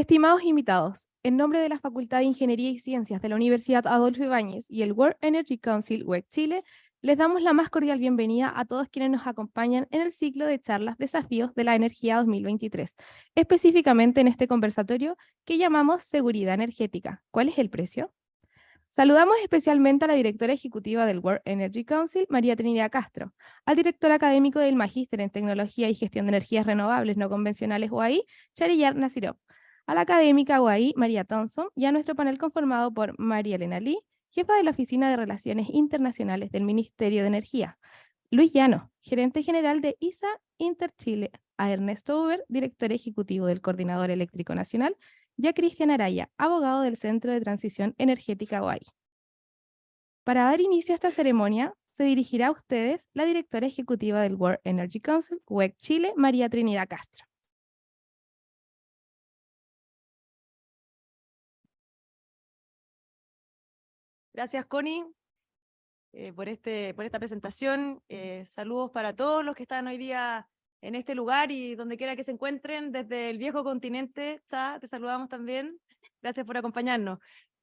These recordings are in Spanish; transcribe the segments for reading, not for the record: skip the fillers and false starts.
Estimados invitados, en nombre de la Facultad de Ingeniería y Ciencias de la Universidad Adolfo Ibáñez y el World Energy Council WEC Chile, les damos la más cordial bienvenida a todos quienes nos acompañan en el ciclo de charlas Desafíos de la Energía 2023, específicamente en este conversatorio que llamamos Seguridad Energética. ¿Cuál es el precio? Saludamos especialmente a la directora ejecutiva del World Energy Council, María Trinidad Castro, al director académico del Magíster en Tecnología y Gestión de Energías Renovables No Convencionales UAI, Chariyar Nasirov, a la académica UAI, María Thompson, y a nuestro panel conformado por María Elena Lee, jefa de la Oficina de Relaciones Internacionales del Ministerio de Energía, Luis Llano, gerente general de ISA Interchile, a Ernesto Uber, director ejecutivo del Coordinador Eléctrico Nacional, y a Cristian Araya, abogado del Centro de Transición Energética UAI. Para dar inicio a esta ceremonia, se dirigirá a ustedes la directora ejecutiva del World Energy Council, WEC Chile, María Trinidad Castro. Gracias, Connie, por esta presentación. Saludos para todos los que están hoy día en este lugar y donde quiera que se encuentren, desde el viejo continente. Te saludamos también. Gracias por acompañarnos.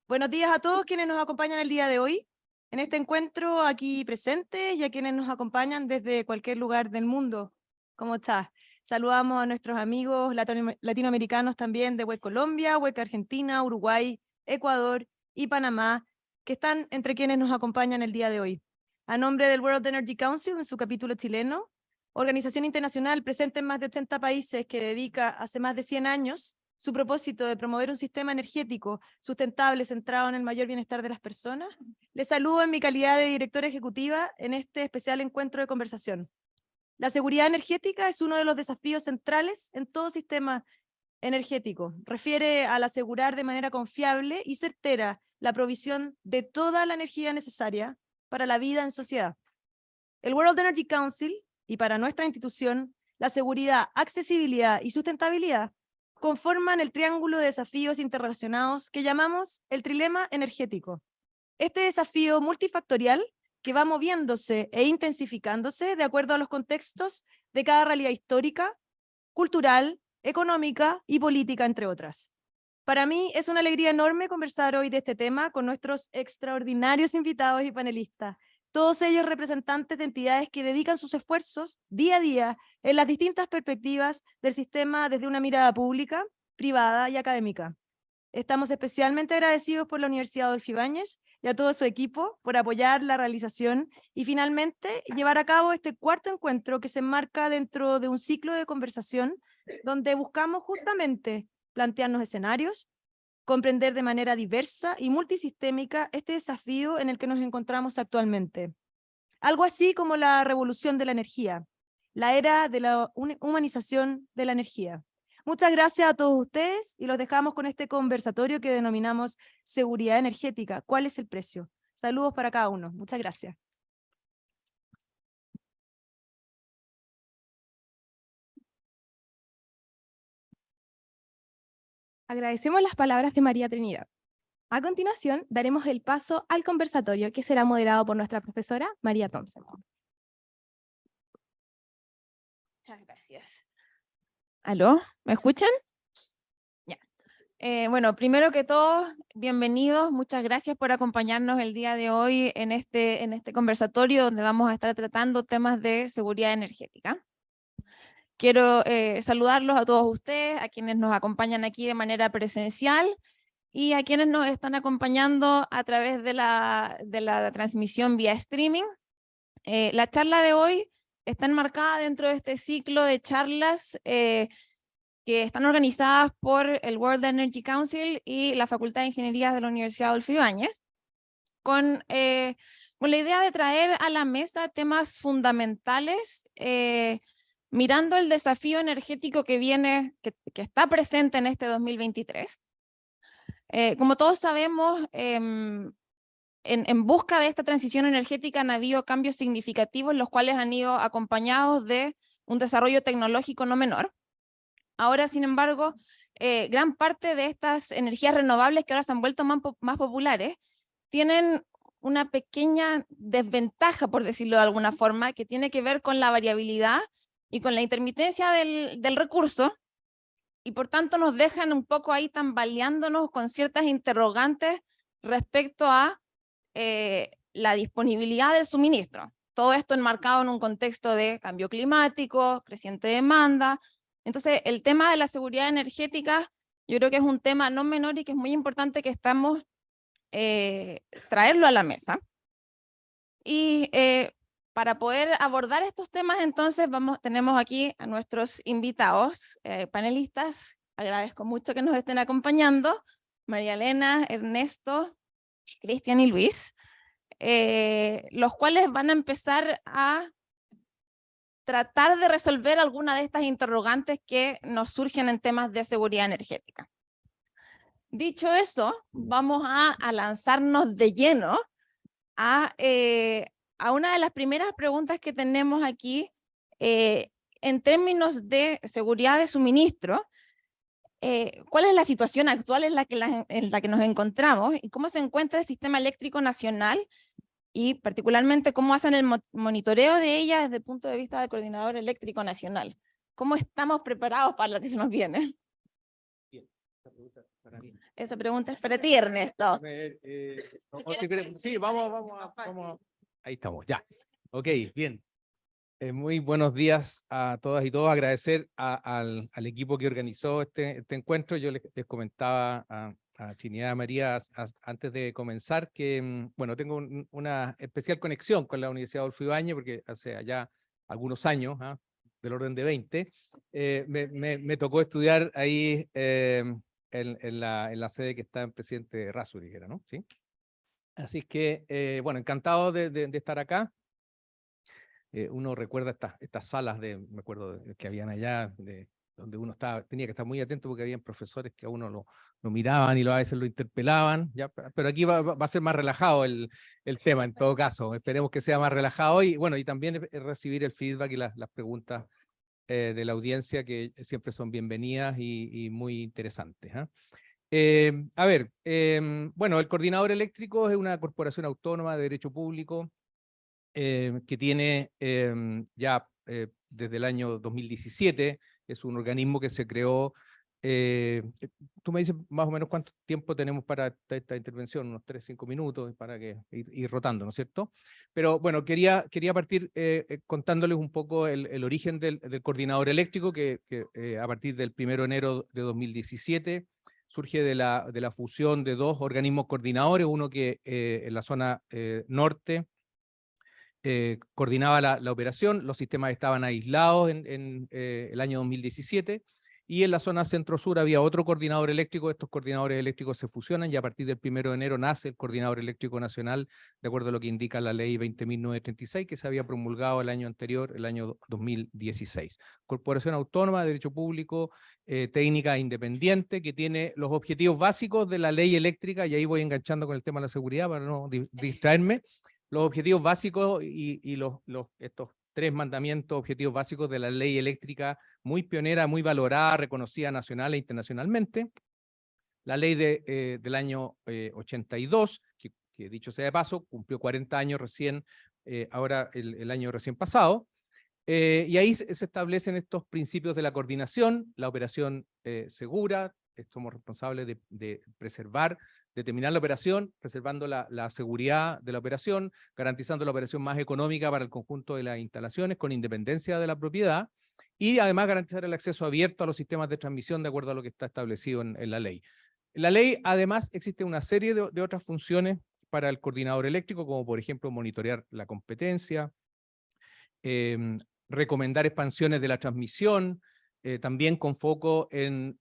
Buenos días a todos quienes nos acompañan el día de hoy en este encuentro aquí presentes y a quienes nos acompañan desde cualquier lugar del mundo. ¿Cómo estás? Saludamos a nuestros amigos latinoamericanos también de WEC Colombia, WEC Argentina, Uruguay, Ecuador y Panamá, que están entre quienes nos acompañan el día de hoy. A nombre del World Energy Council, en su capítulo chileno, organización internacional presente en más de 80 países que dedica hace más de 100 años su propósito de promover un sistema energético sustentable centrado en el mayor bienestar de las personas, les saludo en mi calidad de directora ejecutiva en este especial encuentro de conversación. La seguridad energética es uno de los desafíos centrales en todo sistema energético. Refiere al asegurar de manera confiable y certera la provisión de toda la energía necesaria para la vida en sociedad. El World Energy Council, y para nuestra institución, la seguridad, accesibilidad y sustentabilidad conforman el triángulo de desafíos interrelacionados que llamamos el trilema energético. Este desafío multifactorial que va moviéndose e intensificándose de acuerdo a los contextos de cada realidad histórica, cultural, económica y política, entre otras. Para mí es una alegría enorme conversar hoy de este tema con nuestros extraordinarios invitados y panelistas, todos ellos representantes de entidades que dedican sus esfuerzos día a día en las distintas perspectivas del sistema desde una mirada pública, privada y académica. Estamos especialmente agradecidos por la Universidad Adolfo Ibáñez y a todo su equipo por apoyar la realización y finalmente llevar a cabo este cuarto encuentro que se enmarca dentro de un ciclo de conversación donde buscamos justamente plantearnos escenarios, comprender de manera diversa y multisistémica este desafío en el que nos encontramos actualmente. Algo así como la revolución de la energía, la era de la humanización de la energía. Muchas gracias a todos ustedes y los dejamos con este conversatorio que denominamos Seguridad Energética. ¿Cuál es el precio? Saludos para cada uno. Muchas gracias. Agradecemos las palabras de María Trinidad. A continuación, daremos el paso al conversatorio que será moderado por nuestra profesora María Thompson. Muchas gracias. ¿Aló? ¿Me escuchan? Ya. Bueno, primero que todo, bienvenidos. Muchas gracias por acompañarnos el día de hoy en este conversatorio donde vamos a estar tratando temas de seguridad energética. Quiero saludarlos a todos ustedes, a quienes nos acompañan aquí de manera presencial y a quienes nos están acompañando a través de la transmisión vía streaming. La charla de hoy está enmarcada dentro de este ciclo de charlas que están organizadas por el World Energy Council y la Facultad de Ingeniería de la Universidad Adolfo Ibáñez, con la idea de traer a la mesa temas fundamentales mirando el desafío energético que está presente en este 2023. Como todos sabemos, en busca de esta transición energética han habido cambios significativos, los cuales han ido acompañados de un desarrollo tecnológico no menor. Ahora, sin embargo, gran parte de estas energías renovables que ahora se han vuelto más populares tienen una pequeña desventaja, por decirlo de alguna forma, que tiene que ver con la variabilidad y con la intermitencia del recurso, y por tanto nos dejan un poco ahí tambaleándonos con ciertas interrogantes respecto a la disponibilidad del suministro. Todo esto enmarcado en un contexto de cambio climático, creciente demanda. Entonces, el tema de la seguridad energética, yo creo que es un tema no menor y que es muy importante que estamos traerlo a la mesa. Y para poder abordar estos temas, entonces tenemos aquí a nuestros invitados, panelistas. Agradezco mucho que nos estén acompañando. María Elena, Ernesto, Cristian y Luis, los cuales van a empezar a tratar de resolver alguna de estas interrogantes que nos surgen en temas de seguridad energética. Dicho eso, vamos a lanzarnos de lleno a una de las primeras preguntas que tenemos aquí, en términos de seguridad de suministro. ¿Cuál es la situación actual en la que nos encontramos y cómo se encuentra el sistema eléctrico nacional y particularmente cómo hacen el monitoreo de ella desde el punto de vista del Coordinador Eléctrico Nacional? ¿Cómo estamos preparados para lo que se nos viene? Bien, esa pregunta es para mí. Esa pregunta es para ti, Ernesto. Sí, vamos. Ahí estamos, ya. Ok, bien. Muy buenos días a todas y todos. Agradecer al equipo que organizó este encuentro. Yo les comentaba a Trinidad María antes de comenzar que, bueno, tengo una especial conexión con la Universidad Adolfo Ibáñez porque hace allá algunos años, del orden de 20, me tocó estudiar ahí en la sede que está en Presidente Razo, dijera, ¿no? ¿Sí? Así que, bueno, encantado de estar acá. Uno recuerda estas salas me acuerdo que habían allá, donde uno tenía que estar muy atento porque habían profesores que a uno lo miraban y a veces lo interpelaban, ¿ya? Pero aquí va a ser más relajado el tema en todo caso, esperemos que sea más relajado y bueno, y también recibir el feedback y las preguntas de la audiencia que siempre son bienvenidas y muy interesantes. A ver, bueno, el Coordinador Eléctrico es una corporación autónoma de derecho público que tiene ya desde el año 2017, es un organismo que se creó. Tú me dices más o menos cuánto tiempo tenemos para esta intervención, unos 3-5 minutos para ir rotando, ¿no es cierto? Pero bueno, quería partir contándoles un poco el origen del Coordinador Eléctrico, que a partir del 1 de enero de 2017 surge de la fusión de dos organismos coordinadores, uno que en la zona norte coordinaba la operación, los sistemas estaban aislados en el año 2017, y en la zona centro-sur había otro coordinador eléctrico. Estos coordinadores eléctricos se fusionan y a partir del 1 de enero nace el Coordinador Eléctrico Nacional, de acuerdo a lo que indica la ley 20.936, que se había promulgado el año anterior, el año 2016. Corporación Autónoma de Derecho Público, técnica independiente, que tiene los objetivos básicos de la ley eléctrica, y ahí voy enganchando con el tema de la seguridad para no distraerme. Los objetivos básicos y estos 3 mandamientos, objetivos básicos de la ley eléctrica, muy pionera, muy valorada, reconocida nacional e internacionalmente. La ley del año 82, que dicho sea de paso, cumplió 40 años recién, ahora el año recién pasado. Y ahí se establecen estos principios de la coordinación, la operación segura. Somos responsables de preservar, de terminar la operación, preservando la seguridad de la operación, garantizando la operación más económica para el conjunto de las instalaciones, con independencia de la propiedad, y además garantizar el acceso abierto a los sistemas de transmisión de acuerdo a lo que está establecido en la ley. En la ley, además, existe una serie de otras funciones para el coordinador eléctrico, como por ejemplo monitorear la competencia, recomendar expansiones de la transmisión, también con foco en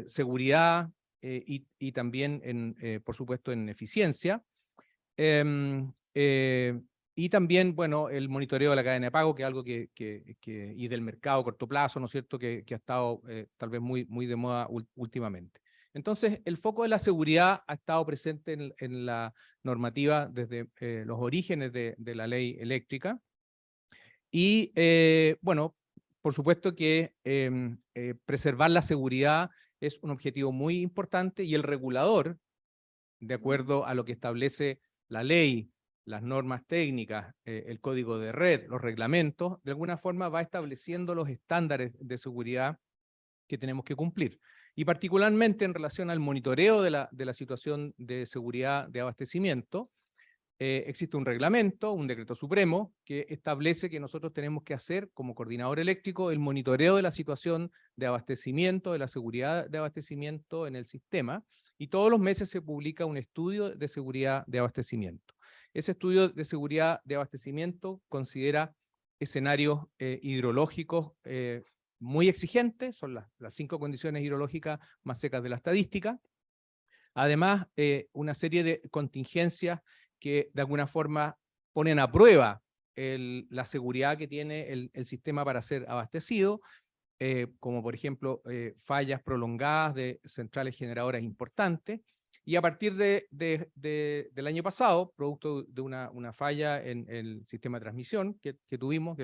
seguridad y también, por supuesto, en eficiencia. Y también, bueno, el monitoreo de la cadena de pago, que es algo y del mercado a corto plazo, ¿no es cierto?, que ha estado tal vez muy de moda últimamente. Entonces, el foco de la seguridad ha estado presente en la normativa desde los orígenes de la ley eléctrica. Y bueno, por supuesto que preservar la seguridad es un objetivo muy importante, y el regulador, de acuerdo a lo que establece la ley, las normas técnicas, el código de red, los reglamentos, de alguna forma va estableciendo los estándares de seguridad que tenemos que cumplir. Y particularmente en relación al monitoreo de la situación de seguridad de abastecimiento, existe un reglamento, un decreto supremo, que establece que nosotros tenemos que hacer, como coordinador eléctrico, el monitoreo de la situación de abastecimiento, de la seguridad de abastecimiento en el sistema, y todos los meses se publica un estudio de seguridad de abastecimiento. Ese estudio de seguridad de abastecimiento considera escenarios hidrológicos muy exigentes, son las 5 condiciones hidrológicas más secas de la estadística. Además, una serie de contingencias que de alguna forma ponen a prueba la seguridad que tiene el sistema para ser abastecido, como por ejemplo fallas prolongadas de centrales generadoras importantes, y a partir del año pasado, producto de una falla en el sistema de transmisión que tuvimos,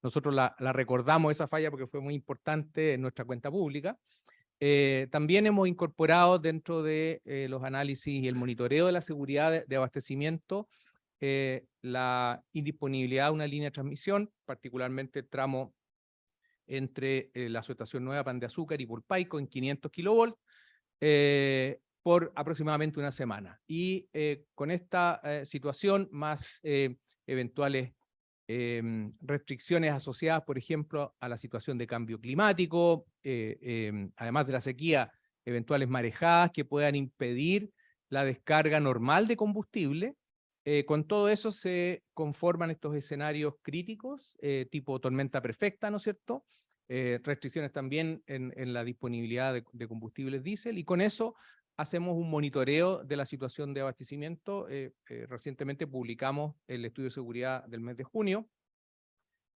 nosotros la recordamos esa falla porque fue muy importante en nuestra cuenta pública. También hemos incorporado dentro de los análisis y el monitoreo de la seguridad de abastecimiento la indisponibilidad de una línea de transmisión, particularmente el tramo entre la subestación Nueva Pan de Azúcar y Pulpaico en 500 kilovolts por aproximadamente una semana. Y con esta situación más eventuales restricciones asociadas, por ejemplo, a la situación de cambio climático, además de la sequía, eventuales marejadas que puedan impedir la descarga normal de combustible. Con todo eso se conforman estos escenarios críticos, tipo tormenta perfecta, ¿no es cierto? Restricciones también en la disponibilidad de combustibles diésel, y con eso hacemos un monitoreo de la situación de abastecimiento. Recientemente publicamos el estudio de seguridad del mes de junio,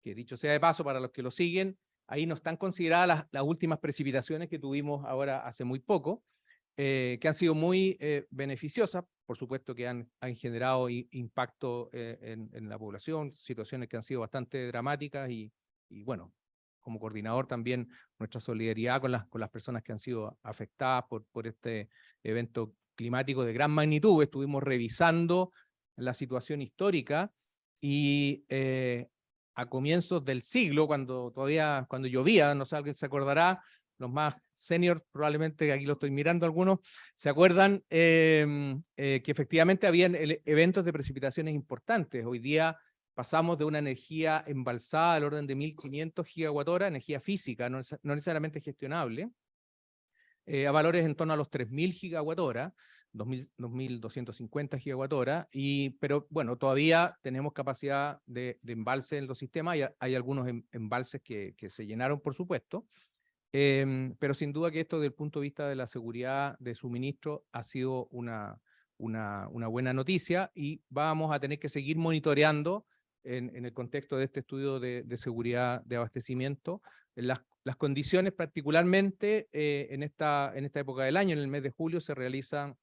que dicho sea de paso, para los que lo siguen, ahí no están consideradas las últimas precipitaciones que tuvimos ahora hace muy poco, que han sido muy beneficiosas, por supuesto que han generado impacto en la población, situaciones que han sido bastante dramáticas, y bueno, como coordinador también nuestra solidaridad con las personas que han sido afectadas por este evento climático de gran magnitud. Estuvimos revisando la situación histórica y a comienzos del siglo, cuando llovía, no sé, alguien se acordará, los más seniors probablemente, aquí lo estoy mirando algunos, se acuerdan que efectivamente habían eventos de precipitaciones importantes. Hoy día pasamos de una energía embalsada al orden de 1500 gigawatts, energía física, no necesariamente gestionable, a valores en torno a los 3000 gigawatts, 2250 gigawatts, pero bueno, todavía tenemos capacidad de embalse en los sistemas, hay algunos embalses que se llenaron, por supuesto, pero sin duda que esto, desde el punto de vista de la seguridad de suministro, ha sido una buena noticia, y vamos a tener que seguir monitoreando en el contexto de este estudio de seguridad de abastecimiento las condiciones. Particularmente en esta época del año, en el mes de julio, se realizan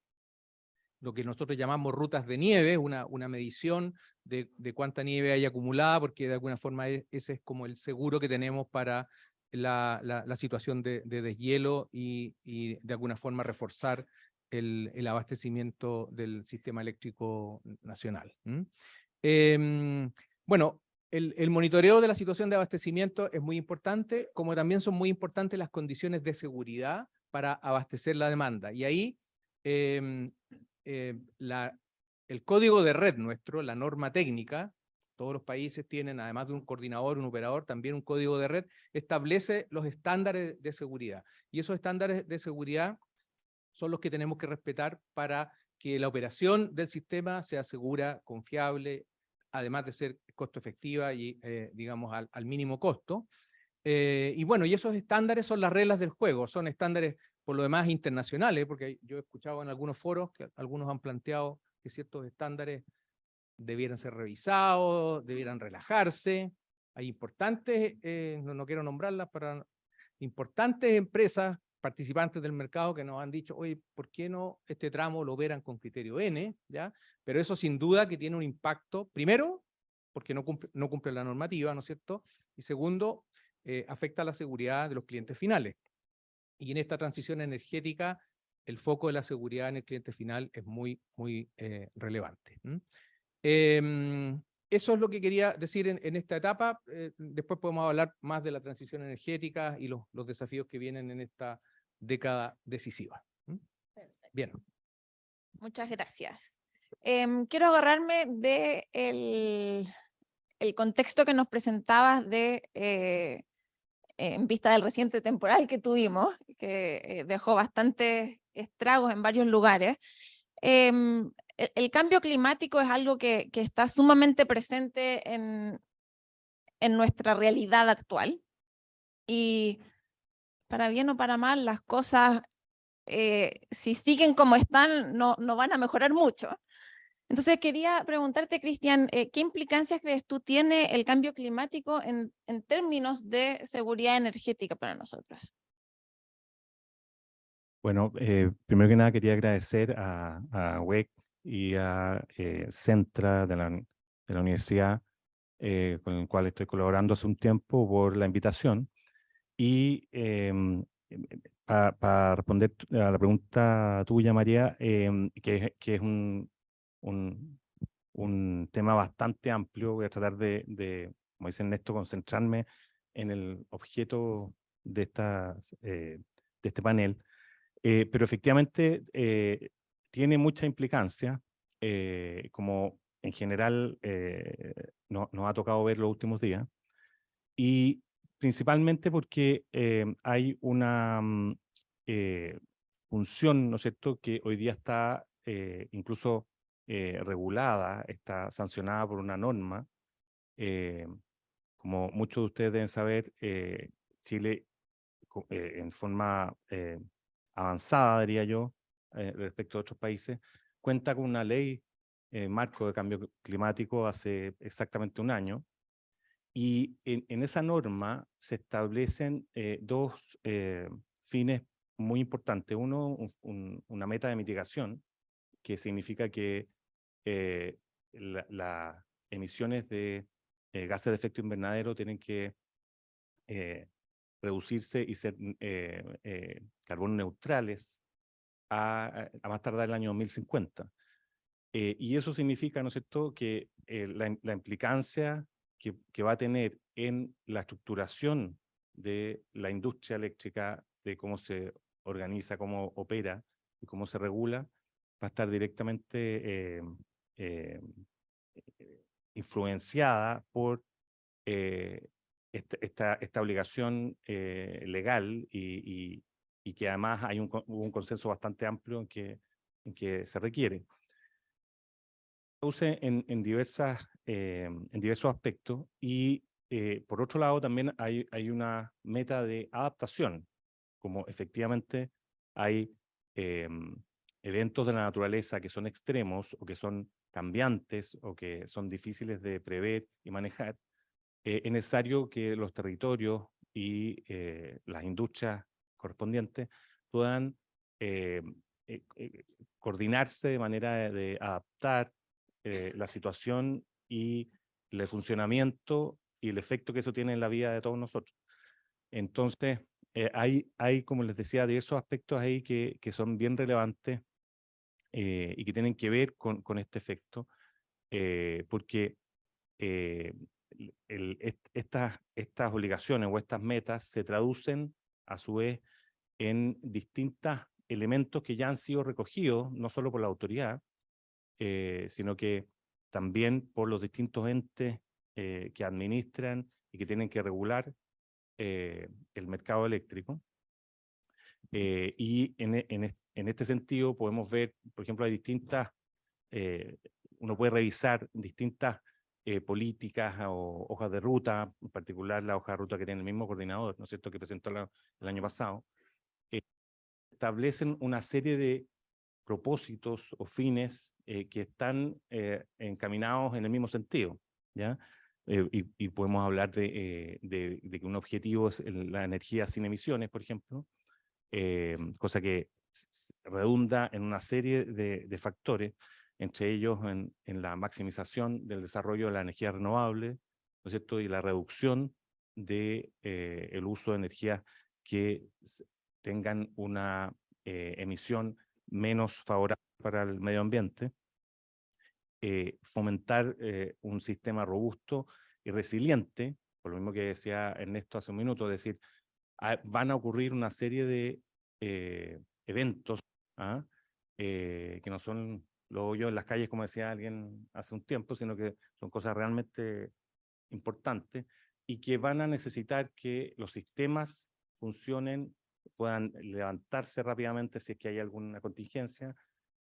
lo que nosotros llamamos rutas de nieve, una medición de cuánta nieve hay acumulada, porque de alguna forma ese es como el seguro que tenemos para la situación de deshielo, y de alguna forma reforzar el abastecimiento del sistema eléctrico nacional. Bueno, el monitoreo de la situación de abastecimiento es muy importante, como también son muy importantes las condiciones de seguridad para abastecer la demanda. Y ahí el código de red nuestro, la norma técnica, todos los países tienen, además de un coordinador, un operador, también un código de red, establece los estándares de seguridad. Y esos estándares de seguridad son los que tenemos que respetar para que la operación del sistema sea segura, confiable, además de ser costo efectiva y, digamos, al mínimo costo. Y bueno, y esos estándares son las reglas del juego, son estándares por lo demás internacionales, porque yo he escuchado en algunos foros que algunos han planteado que ciertos estándares debieran ser revisados, debieran relajarse. Hay importantes, no quiero nombrarlas, pero importantes empresas participantes del mercado que nos han dicho, oye, ¿por qué no este tramo lo operan con criterio N? ¿Ya? Pero eso sin duda que tiene un impacto, primero, porque no cumple la normativa, ¿no es cierto? Y segundo, afecta a la seguridad de los clientes finales. Y en esta transición energética, el foco de la seguridad en el cliente final es muy relevante. eso es lo que quería decir en esta etapa. Después podemos hablar más de la transición energética y los desafíos que vienen en esta década decisiva. Bien. Muchas gracias. Quiero agarrarme de el contexto que nos presentabas en vista del reciente temporal que tuvimos, que dejó bastantes estragos en varios lugares. El cambio climático es algo que está sumamente presente en nuestra realidad actual. Y para bien o para mal, las cosas, si siguen como están, no van a mejorar mucho. Entonces quería preguntarte, Cristian, ¿qué implicancias crees tú tiene el cambio climático en términos de seguridad energética para nosotros? Bueno, primero que nada quería agradecer a WEC y a Centra de la universidad con el cual estoy colaborando hace un tiempo por la invitación. Y para responder a la pregunta tuya, María, que es un tema bastante amplio, voy a tratar como dice Ernesto, concentrarme en el objeto de este panel. Pero efectivamente tiene mucha implicancia, como en general nos ha tocado ver los últimos días, y principalmente porque hay una función, ¿no es cierto?, que hoy día está incluso regulada, está sancionada por una norma. Como muchos de ustedes deben saber, Chile en forma avanzada, diría yo, respecto a otros países, cuenta con una ley marco de cambio climático hace exactamente un año, y en esa norma se establecen dos fines muy importantes. Uno, una meta de mitigación, que significa que las emisiones de gases de efecto invernadero tienen que reducirse y ser carbono neutrales a más tardar el año 2050. Y eso significa, ¿no es cierto?, que la implicancia que va a tener en la estructuración de la industria eléctrica, de cómo se organiza, cómo opera y cómo se regula, va a estar directamente influenciada por esta obligación legal, y que además hubo un consenso bastante amplio en que se requiere. En diversos aspectos, y por otro lado también hay una meta de adaptación, como efectivamente hay eventos de la naturaleza que son extremos o que son cambiantes o que son difíciles de prever y manejar. Es necesario que los territorios y las industrias correspondientes puedan coordinarse de manera de adaptar la situación y el funcionamiento y el efecto que eso tiene en la vida de todos nosotros. Entonces, hay, como les decía, diversos aspectos ahí que son bien relevantes y que tienen que ver con este efecto, porque estas obligaciones o estas metas se traducen a su vez en distintos elementos que ya han sido recogidos, no solo por la autoridad, sino que también por los distintos entes que administran y que tienen que regular el mercado eléctrico. Y en este sentido podemos ver, por ejemplo, hay distintas, uno puede revisar distintas políticas o hojas de ruta, en particular la hoja de ruta que tiene el mismo coordinador, ¿no es cierto?, que presentó el año pasado, establecen una serie de propósitos o fines que están encaminados en el mismo sentido, ¿ya? Y podemos hablar de que un objetivo es la energía sin emisiones, por ejemplo, cosa que redunda en una serie de factores, entre ellos en la maximización del desarrollo de la energía renovable, ¿no es cierto?, y la reducción de el uso de energías que tengan una emisión menos favorable para el medio ambiente. fomentar un sistema robusto y resiliente, por lo mismo que decía Ernesto hace un minuto, es decir, van a ocurrir una serie de eventos que no son los hoyos en las calles, como decía alguien hace un tiempo, sino que son cosas realmente importantes y que van a necesitar que los sistemas funcionen, puedan levantarse rápidamente si es que hay alguna contingencia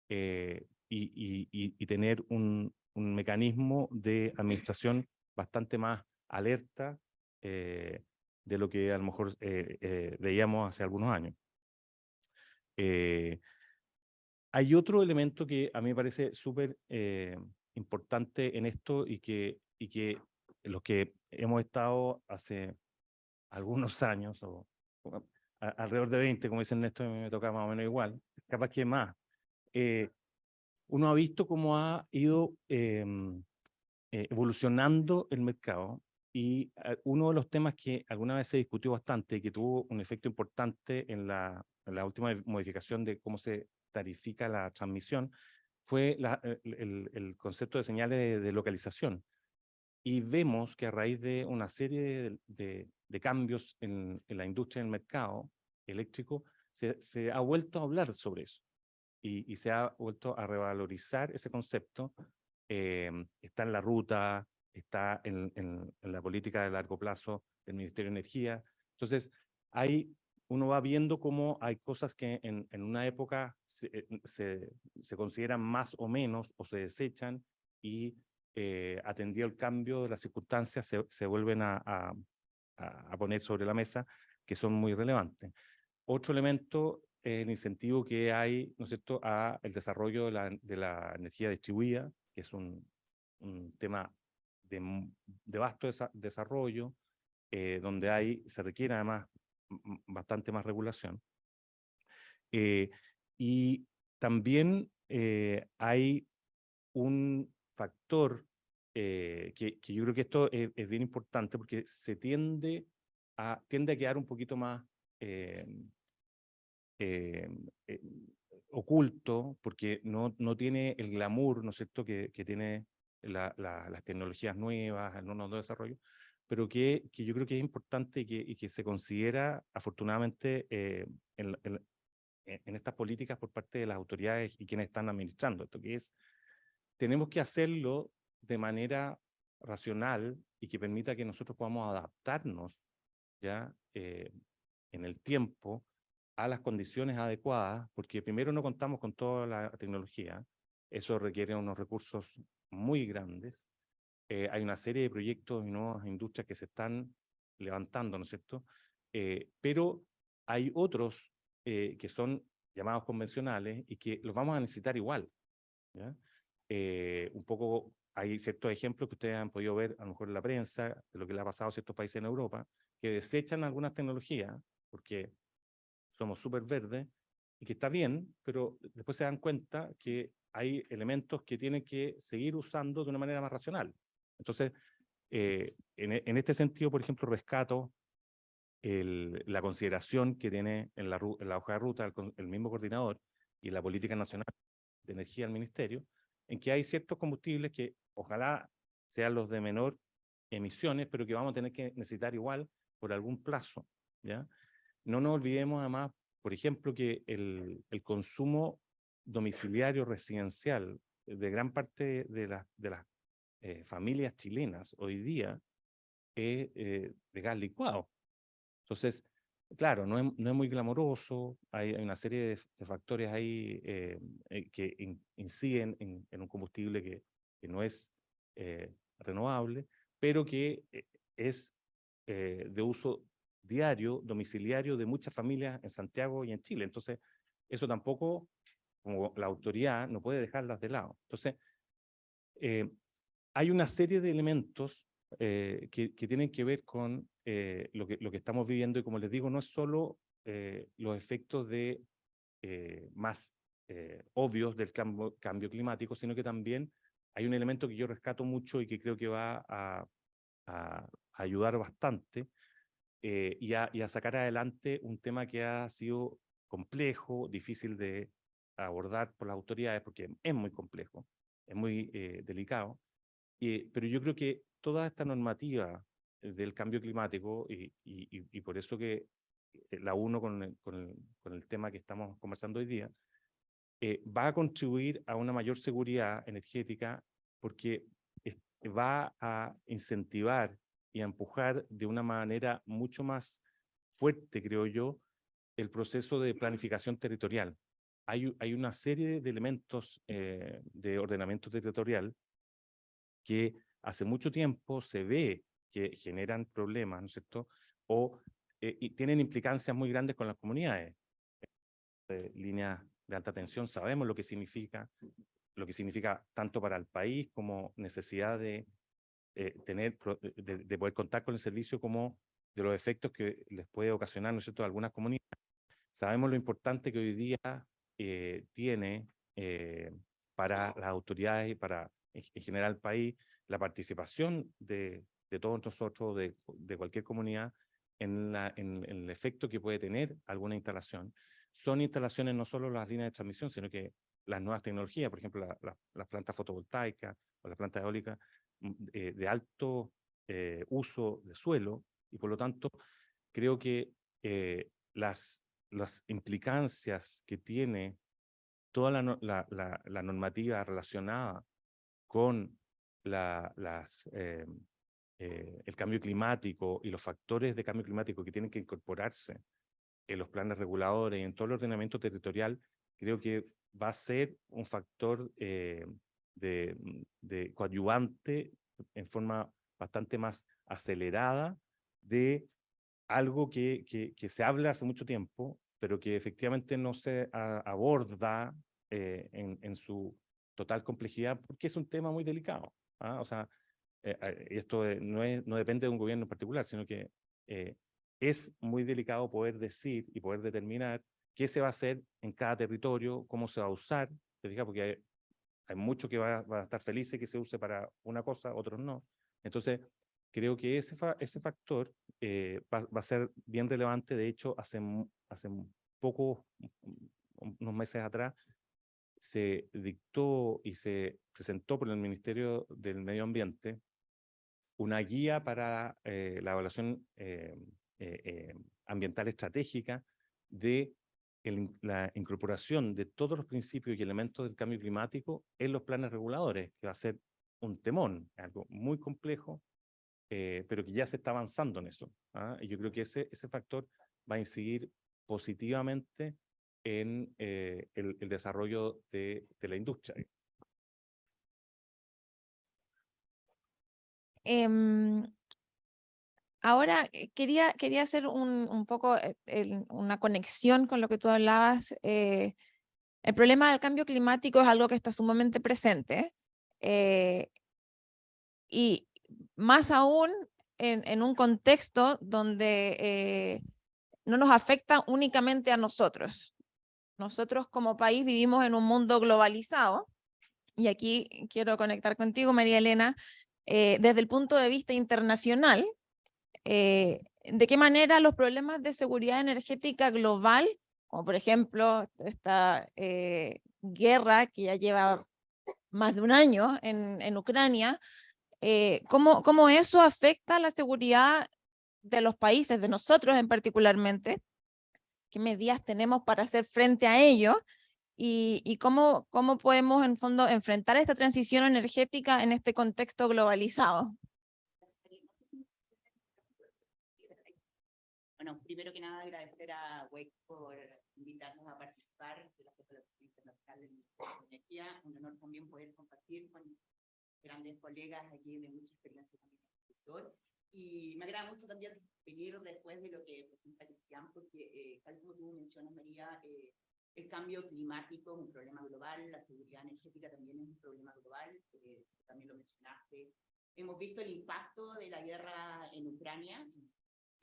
y tener un mecanismo de administración bastante más alerta de lo que a lo mejor veíamos hace algunos años. Hay otro elemento que a mí me parece súper importante en esto y que los que hemos estado hace algunos años, o alrededor de 20, como dice Ernesto, a mí me toca más o menos igual, capaz que más, uno ha visto cómo ha ido evolucionando el mercado y uno de los temas que alguna vez se discutió bastante y que tuvo un efecto importante en la última modificación de cómo se tarifica la transmisión fue el concepto de señales de localización. Y vemos que a raíz de una serie de cambios en la industria, en el mercado eléctrico, se ha vuelto a hablar sobre eso y se ha vuelto a revalorizar ese concepto. Está en la ruta, está en la política de largo plazo del Ministerio de Energía. Entonces, uno va viendo cómo hay cosas que en una época se consideran más o menos o se desechan y atendido el cambio de las circunstancias se vuelven a poner sobre la mesa, que son muy relevantes. Otro elemento es el incentivo que hay, ¿no es cierto?, a el desarrollo de la energía distribuida, que es un tema de vasto desarrollo, donde se requiere además bastante más regulación. Y también hay un factor que yo creo que esto es bien importante porque tiende a quedar un poquito más oculto, porque no tiene el glamour, ¿no es cierto?, que tiene las tecnologías nuevas, el nuevo desarrollo, pero que yo creo que es importante y que se considera afortunadamente en estas políticas por parte de las autoridades y quienes están administrando esto, que es, tenemos que hacerlo de manera racional y que permita que nosotros podamos adaptarnos ya en el tiempo a las condiciones adecuadas, porque primero no contamos con toda la tecnología, eso requiere unos recursos muy grandes, hay una serie de proyectos y nuevas industrias que se están levantando, ¿no es cierto? Pero hay otros que son llamados convencionales y que los vamos a necesitar igual, ¿ya? Un poco, hay ciertos ejemplos que ustedes han podido ver a lo mejor en la prensa, de lo que le ha pasado a ciertos países en Europa, que desechan algunas tecnologías, porque somos súper verdes, y que está bien, pero después se dan cuenta que hay elementos que tienen que seguir usando de una manera más racional. Entonces, en este sentido, por ejemplo, rescato la consideración que tiene en la hoja de ruta el mismo coordinador y la política nacional de energía del ministerio, en que hay ciertos combustibles que ojalá sean los de menor emisiones, pero que vamos a tener que necesitar igual por algún plazo, ¿ya? No nos olvidemos además, por ejemplo, que el consumo domiciliario residencial de gran parte de las familias chilenas hoy día es de gas licuado. Entonces, claro, no es muy glamoroso, hay una serie de factores ahí que inciden en un combustible que no es renovable, pero que es de uso diario, domiciliario de muchas familias en Santiago y en Chile. Entonces, eso tampoco, como la autoridad, no puede dejarlas de lado. Entonces, hay una serie de elementos que tienen que ver con lo que estamos viviendo y como les digo, no es solo los efectos más obvios del cambio climático, sino que también hay un elemento que yo rescato mucho y que creo que va a ayudar bastante y a sacar adelante un tema que ha sido complejo, difícil de abordar por las autoridades, porque es muy complejo, muy delicado. Pero yo creo que toda esta normativa del cambio climático, y por eso que la uno con el tema que estamos conversando hoy día, va a contribuir a una mayor seguridad energética porque va a incentivar y a empujar de una manera mucho más fuerte, creo yo, el proceso de planificación territorial. Hay una serie de elementos de ordenamiento territorial que hace mucho tiempo se ve que generan problemas, ¿no es cierto? Y tienen implicancias muy grandes con las comunidades. Líneas de alta tensión, sabemos lo que significa tanto para el país como necesidad de de poder contar con el servicio, como de los efectos que les puede ocasionar, ¿no es cierto?, a algunas comunidades. Sabemos lo importante que hoy día tiene para las autoridades y para en general el país la participación de todos nosotros, de cualquier comunidad, en el efecto que puede tener alguna instalación. Son instalaciones no solo las líneas de transmisión, sino que las nuevas tecnologías, por ejemplo, las plantas fotovoltaicas o las plantas eólicas de alto uso de suelo, y por lo tanto creo que las implicancias que tiene toda la normativa relacionada con el cambio climático y los factores de cambio climático que tienen que incorporarse en los planes reguladores y en todo el ordenamiento territorial, creo que va a ser un factor de coadyuvante en forma bastante más acelerada de algo que se habla hace mucho tiempo, pero que efectivamente no se aborda en su total complejidad, porque es un tema muy delicado. O sea, esto no depende de un gobierno en particular, sino que es muy delicado poder decir y poder determinar qué se va a hacer en cada territorio, cómo se va a usar, ¿te fijas? Porque hay mucho que va a estar felices que se use para una cosa, otros no. Entonces, creo que ese factor va a ser bien relevante. De hecho, hace poco, unos meses atrás, se dictó y se presentó por el Ministerio del Medio Ambiente una guía para la evaluación ambiental estratégica de la incorporación de todos los principios y elementos del cambio climático en los planes reguladores, que va a ser un temón, algo muy complejo, pero que ya se está avanzando en eso. Y yo creo que ese factor va a incidir positivamente en el desarrollo de la industria. Ahora quería hacer un poco una conexión con lo que tú hablabas. El problema del cambio climático es algo que está sumamente presente, y más aún en un contexto donde no nos afecta únicamente a nosotros. Nosotros como país vivimos en un mundo globalizado, y aquí quiero conectar contigo, María Elena, desde el punto de vista internacional. ¿De qué manera los problemas de seguridad energética global, como por ejemplo esta guerra que ya lleva más de un año en Ucrania, cómo eso afecta la seguridad de los países, de nosotros en particularmente? ¿Qué medidas tenemos para hacer frente a ello? ¿Y cómo podemos en fondo enfrentar esta transición energética en este contexto globalizado? Bueno, primero que nada agradecer a WEC por invitarnos a participar de la Federación Internacional de Energía. Un honor también poder compartir con grandes colegas aquí de mucha experiencia también en el sector. Y me agrada mucho también venir después de lo que presenta Cristian, porque tal como tú mencionas, María, el cambio climático es un problema global, la seguridad energética también es un problema global, también lo mencionaste. Hemos visto el impacto de la guerra en Ucrania, que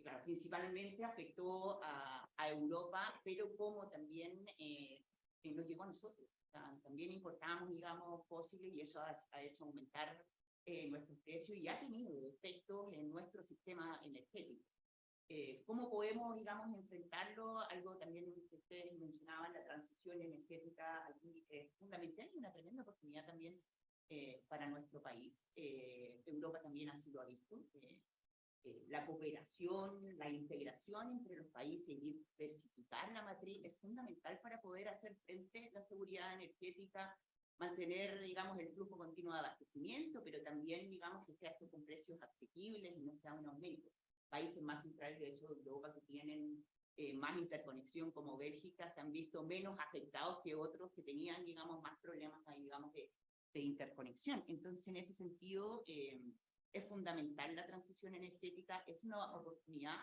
claro, principalmente afectó a Europa, pero como también nos llegó a nosotros. O sea, también importamos, digamos, fósiles, y eso ha hecho aumentar nuestros precios y ha tenido efectos en nuestro sistema energético. ¿Cómo podemos, digamos, enfrentarlo? Algo también que ustedes mencionaban, la transición energética aquí es fundamental y una tremenda oportunidad también para nuestro país. Europa también así lo ha visto. La cooperación, la integración entre los países y diversificar la matriz es fundamental para poder hacer frente a la seguridad energética, mantener, digamos, el flujo continuo de abastecimiento, pero también, digamos, que sea esto con precios asequibles y no sea un aumento. Países más centrales, de hecho, de Europa, que tienen más interconexión, como Bélgica, se han visto menos afectados que otros que tenían, digamos, más problemas, digamos, de interconexión. Entonces, en ese sentido, es fundamental la transición energética, es una oportunidad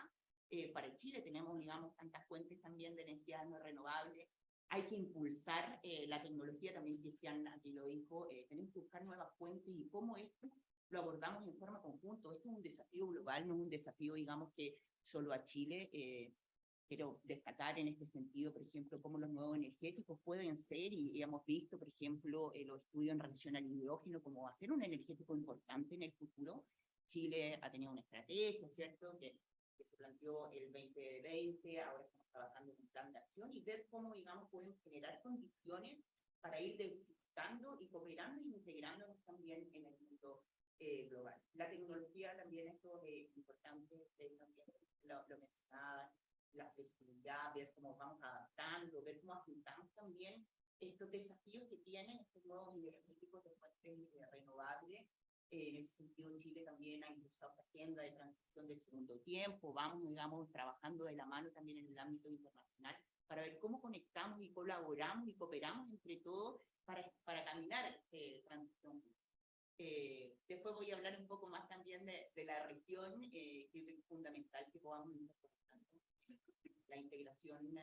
para Chile. Tenemos, digamos, tantas fuentes también de energía no renovable. Hay que impulsar la tecnología, también Cristian aquí lo dijo, tenemos que buscar nuevas fuentes y cómo esto lo abordamos en forma conjunta. Esto es un desafío global, no es un desafío, digamos, que solo a Chile. Quiero destacar en este sentido, por ejemplo, cómo los nuevos energéticos pueden ser, y hemos visto, por ejemplo, los estudios en relación al hidrógeno, como va a ser un energético importante en el futuro. Chile ha tenido una estrategia, ¿cierto?, que se planteó el 2020, ahora estamos trabajando en un plan de acción y ver cómo, digamos, podemos generar condiciones para ir diversificando y cooperando e integrándonos también en el mundo global. La tecnología también, esto es importante, también lo mencionaba, la flexibilidad, ver cómo vamos adaptando, ver cómo afrontamos también estos desafíos que tienen estos nuevos energéticos de fuentes renovables. En ese sentido, Chile también ha impulsado esta agenda de transición del segundo tiempo. Vamos, digamos, trabajando de la mano también en el ámbito internacional para ver cómo conectamos y colaboramos y cooperamos entre todos para caminar transición. Después voy a hablar un poco más también de la región, que es fundamental que podamos ir la integración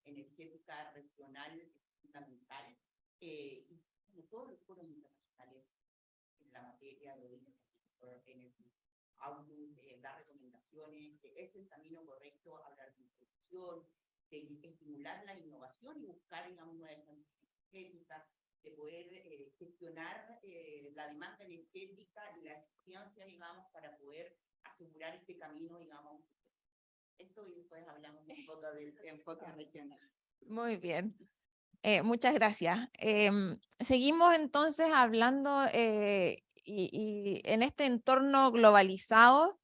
energética regional es fundamental, y como todos los foros internacionales en la materia de energy outlook, dar recomendaciones, que es el camino correcto, hablar de introducción, de estimular la innovación y buscar, digamos, nuevas energéticas, de poder gestionar la demanda energética y la eficiencia, digamos, para poder asegurar este camino, digamos. Esto y después hablamos un poco del enfoque regional. Muy bien. Muchas gracias. Seguimos entonces hablando y en este entorno globalizado.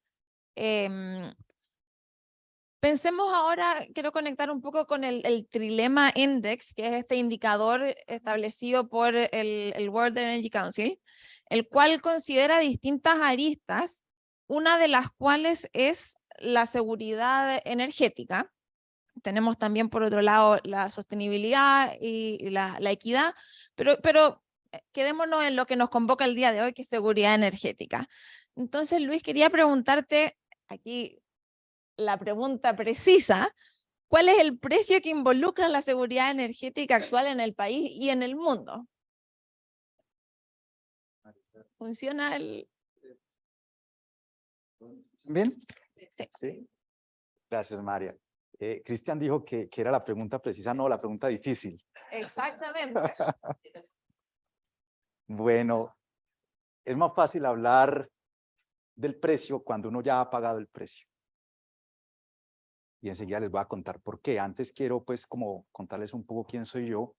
Pensemos ahora, quiero conectar un poco con el Trilema Index, que es este indicador establecido por el World Energy Council, el cual considera distintas aristas, una de las cuales es la seguridad energética. Tenemos también, por otro lado, la sostenibilidad y la equidad, pero quedémonos en lo que nos convoca el día de hoy, que es seguridad energética. Entonces, Luis, quería preguntarte, aquí la pregunta precisa, ¿cuál es el precio que involucra la seguridad energética actual en el país y en el mundo? ¿Funciona el...? ¿Bien? Sí. Sí. Gracias, María. Cristian dijo que era la pregunta precisa, no, la pregunta difícil. Exactamente. Bueno, es más fácil hablar del precio cuando uno ya ha pagado el precio. Y enseguida les voy a contar por qué. Antes quiero pues como contarles un poco quién soy yo.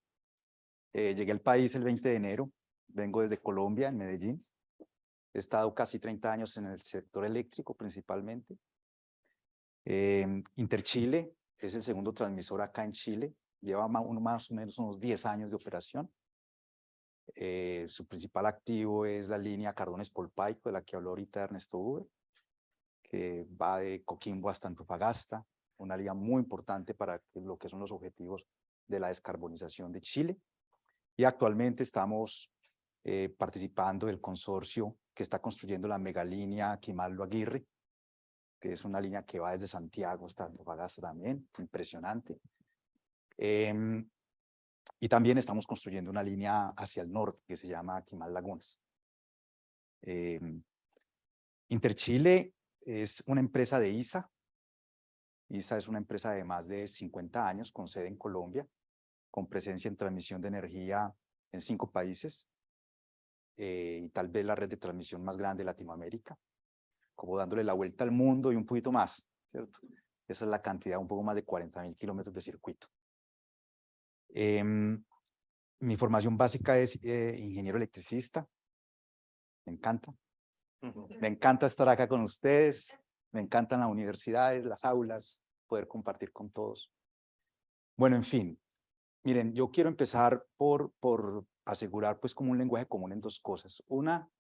Llegué al país el 20 de enero, vengo desde Colombia, en Medellín. He estado casi 30 años en el sector eléctrico principalmente. Interchile es el segundo transmisor acá en Chile, lleva más o menos unos 10 años de operación. Su principal activo es la línea Cardones-Polpaico, de la que habló ahorita Ernesto Uber, que va de Coquimbo hasta Antofagasta, una línea muy importante para lo que son los objetivos de la descarbonización de Chile. Y actualmente estamos participando del consorcio que está construyendo la megalínea Quimallo-Aguirre, que es una línea que va desde Santiago hasta Antofagasta también, impresionante. Y también estamos construyendo una línea hacia el norte que se llama Quimal Lagunas. Interchile es una empresa de ISA. ISA es una empresa de más de 50 años con sede en Colombia, con presencia en transmisión de energía en 5 países y tal vez la red de transmisión más grande de Latinoamérica, como dándole la vuelta al mundo y un poquito más, ¿cierto? Esa es la cantidad, un poco más de 40.000 kilómetros de circuito. Mi formación básica es ingeniero electricista, Me encanta. Me encanta estar acá con ustedes. Me encantan las universidades, las aulas, poder compartir con todos. Bueno, en fin. Miren, yo quiero empezar por asegurar pues como un lenguaje común en dos cosas. Una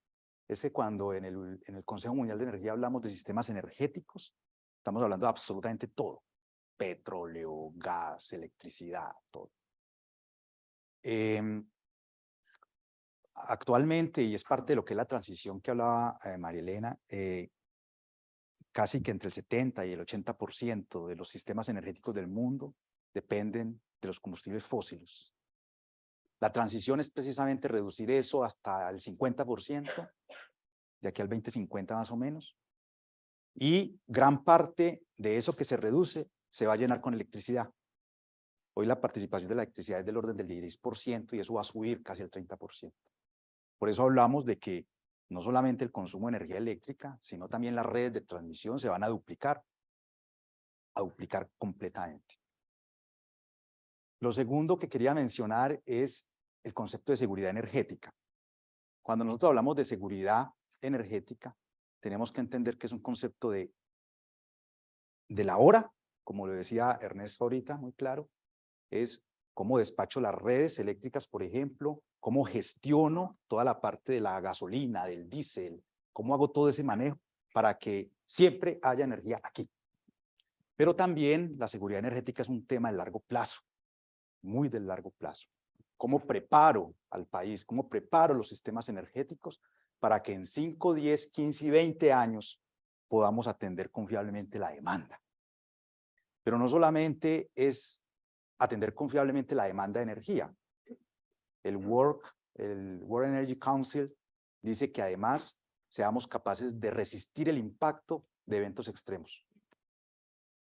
es que cuando en el Consejo Mundial de Energía hablamos de sistemas energéticos, estamos hablando de absolutamente todo. Petróleo, gas, electricidad, todo. Actualmente, y es parte de lo que es la transición que hablaba María Elena, casi que entre el 70 y el 80% de los sistemas energéticos del mundo dependen de los combustibles fósiles. La transición es precisamente reducir eso hasta el 50%, de aquí al 2050 más o menos, y gran parte de eso que se reduce se va a llenar con electricidad. Hoy la participación de la electricidad es del orden del 16% y eso va a subir casi al 30%. Por eso hablamos de que no solamente el consumo de energía eléctrica, sino también las redes de transmisión se van a duplicar completamente. Lo segundo que quería mencionar es el concepto de seguridad energética. Cuando nosotros hablamos de seguridad energética, tenemos que entender que es un concepto de la hora, como lo decía Ernesto ahorita, muy claro, es cómo despacho las redes eléctricas, por ejemplo, cómo gestiono toda la parte de la gasolina, del diésel, cómo hago todo ese manejo para que siempre haya energía aquí. Pero también la seguridad energética es un tema de largo plazo, muy de largo plazo. ¿Cómo preparo al país? ¿Cómo preparo los sistemas energéticos para que en 5, 10, 15 y 20 años podamos atender confiablemente la demanda? Pero no solamente es atender confiablemente la demanda de energía. El World Energy Council dice que además seamos capaces de resistir el impacto de eventos extremos,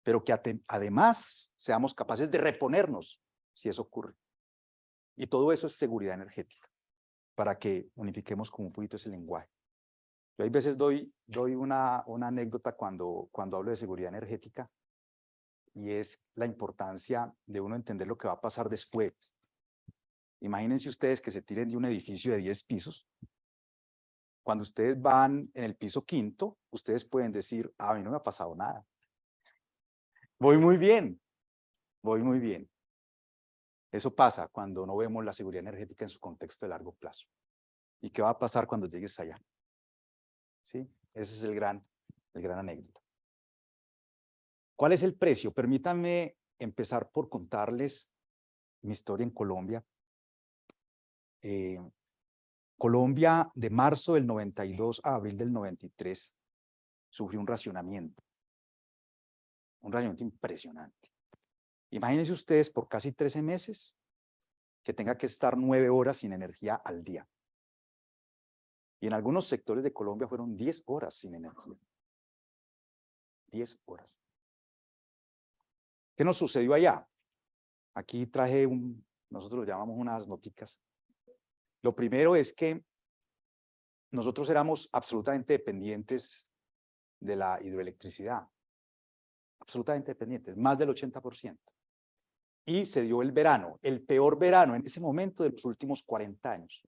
pero que además seamos capaces de reponernos si eso ocurre. Y todo eso es seguridad energética, para que unifiquemos como un poquito ese lenguaje. Yo hay veces doy una anécdota cuando hablo de seguridad energética, y es la importancia de uno entender lo que va a pasar después. Imagínense ustedes que se tiren de un edificio de 10 pisos. Cuando ustedes van en el piso 5º, ustedes pueden decir, a mí no me ha pasado nada. Voy muy bien, voy muy bien. Eso pasa cuando no vemos la seguridad energética en su contexto de largo plazo. ¿Y qué va a pasar cuando llegues allá? ¿Sí? Ese es el gran anécdota. ¿Cuál es el precio? Permítanme empezar por contarles mi historia en Colombia. Colombia, de marzo del 92 a abril del 93, sufrió un racionamiento impresionante. Imagínense ustedes por casi 13 meses que tenga que estar 9 horas sin energía al día. Y en algunos sectores de Colombia fueron 10 horas sin energía. 10 horas. ¿Qué nos sucedió allá? Aquí traje nosotros lo llamamos unas noticas. Lo primero es que nosotros éramos absolutamente dependientes de la hidroelectricidad. Absolutamente dependientes, más del 80%. Y se dio el verano, el peor verano en ese momento de los últimos 40 años.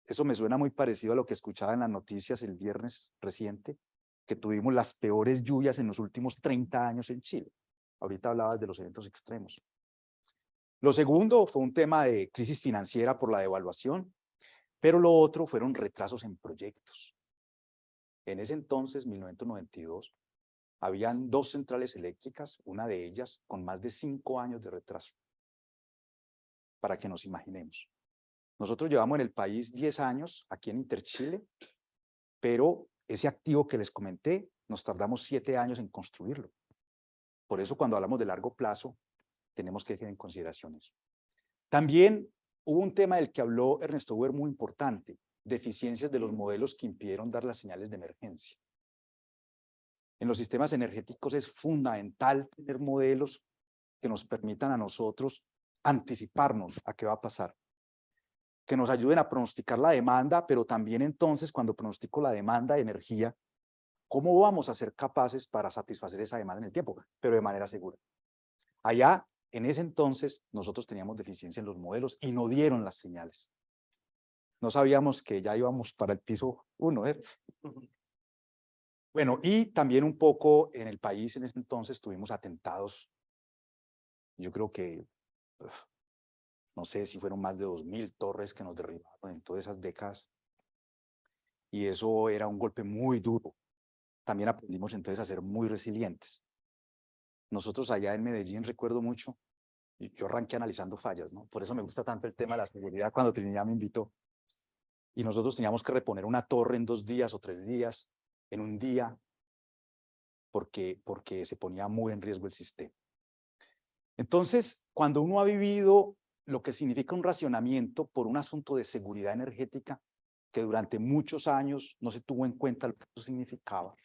Eso me suena muy parecido a lo que escuchaba en las noticias el viernes reciente, que tuvimos las peores lluvias en los últimos 30 años en Chile. Ahorita hablabas de los eventos extremos. Lo segundo fue un tema de crisis financiera por la devaluación, pero lo otro fueron retrasos en proyectos. En ese entonces, 1992, habían 2 centrales eléctricas, una de ellas con más de 5 años de retraso. Para que nos imaginemos. Nosotros llevamos en el país 10 años aquí en Interchile, pero ese activo que les comenté, nos tardamos 7 años en construirlo. Por eso cuando hablamos de largo plazo, tenemos que tener en consideración eso. También hubo un tema del que habló Ernesto Huber muy importante, deficiencias de los modelos que impidieron dar las señales de emergencia. En los sistemas energéticos es fundamental tener modelos que nos permitan a nosotros anticiparnos a qué va a pasar, que nos ayuden a pronosticar la demanda, pero también entonces cuando pronostico la demanda de energía, ¿cómo vamos a ser capaces para satisfacer esa demanda en el tiempo, pero de manera segura? Allá, en ese entonces, nosotros teníamos deficiencia en los modelos y no dieron las señales. No sabíamos que ya íbamos para el piso 1, ¿eh? Bueno, y también un poco en el país en ese entonces tuvimos atentados. Yo creo que, no sé si fueron más de 2000 torres que nos derribaron en todas esas décadas. Y eso era un golpe muy duro. También aprendimos entonces a ser muy resilientes. Nosotros allá en Medellín, recuerdo mucho, yo arranqué analizando fallas, ¿no? Por eso me gusta tanto el tema de la seguridad cuando Trinidad me invitó. Y nosotros teníamos que reponer una torre en 2 días o 3 días, en un día, porque se ponía muy en riesgo el sistema. Entonces, cuando uno ha vivido lo que significa un racionamiento por un asunto de seguridad energética, que durante muchos años no se tuvo en cuenta lo que eso significaba,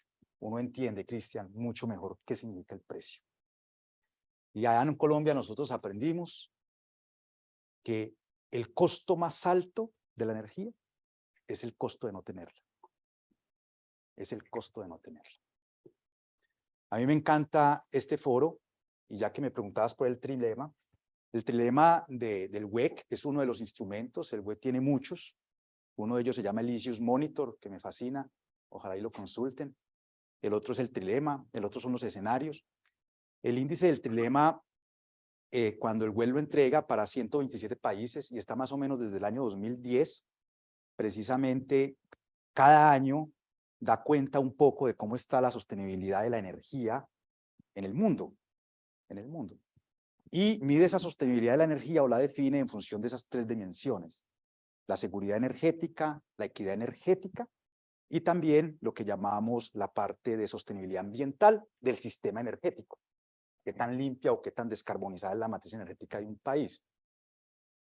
uno entiende, Cristian, mucho mejor qué significa el precio. Y allá en Colombia nosotros aprendimos que el costo más alto de la energía es el costo de no tenerla. Es el costo de no tenerla. A mí me encanta este foro, y ya que me preguntabas por el trilema del WEC es uno de los instrumentos, el WEC tiene muchos, uno de ellos se llama el Elysius Monitor, que me fascina, ojalá y lo consulten. El otro es el trilema, el otro son los escenarios. El índice del trilema, cuando el WEC lo entrega para 127 países, y está más o menos desde el año 2010, precisamente cada año da cuenta un poco de cómo está la sostenibilidad de la energía en el mundo. Y mide esa sostenibilidad de la energía o la define en función de esas 3 dimensiones: la seguridad energética, la equidad energética y también lo que llamamos la parte de sostenibilidad ambiental del sistema energético. Qué tan limpia o qué tan descarbonizada es la matriz energética de un país.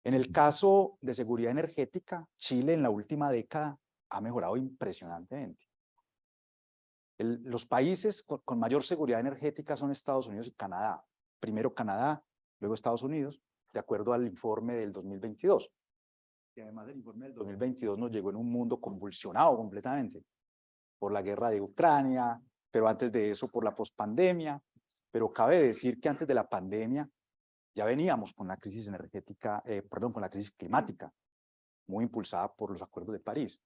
En el caso de seguridad energética, Chile en la última década ha mejorado impresionantemente. Los países con mayor seguridad energética son Estados Unidos y Canadá. Primero Canadá, luego Estados Unidos, de acuerdo al informe del 2022. Y además el informe del 2022 nos llegó en un mundo convulsionado completamente por la guerra de Ucrania, pero antes de eso por la pospandemia. Pero cabe decir que antes de la pandemia ya veníamos con la crisis energética, con la crisis climática, muy impulsada por los acuerdos de París.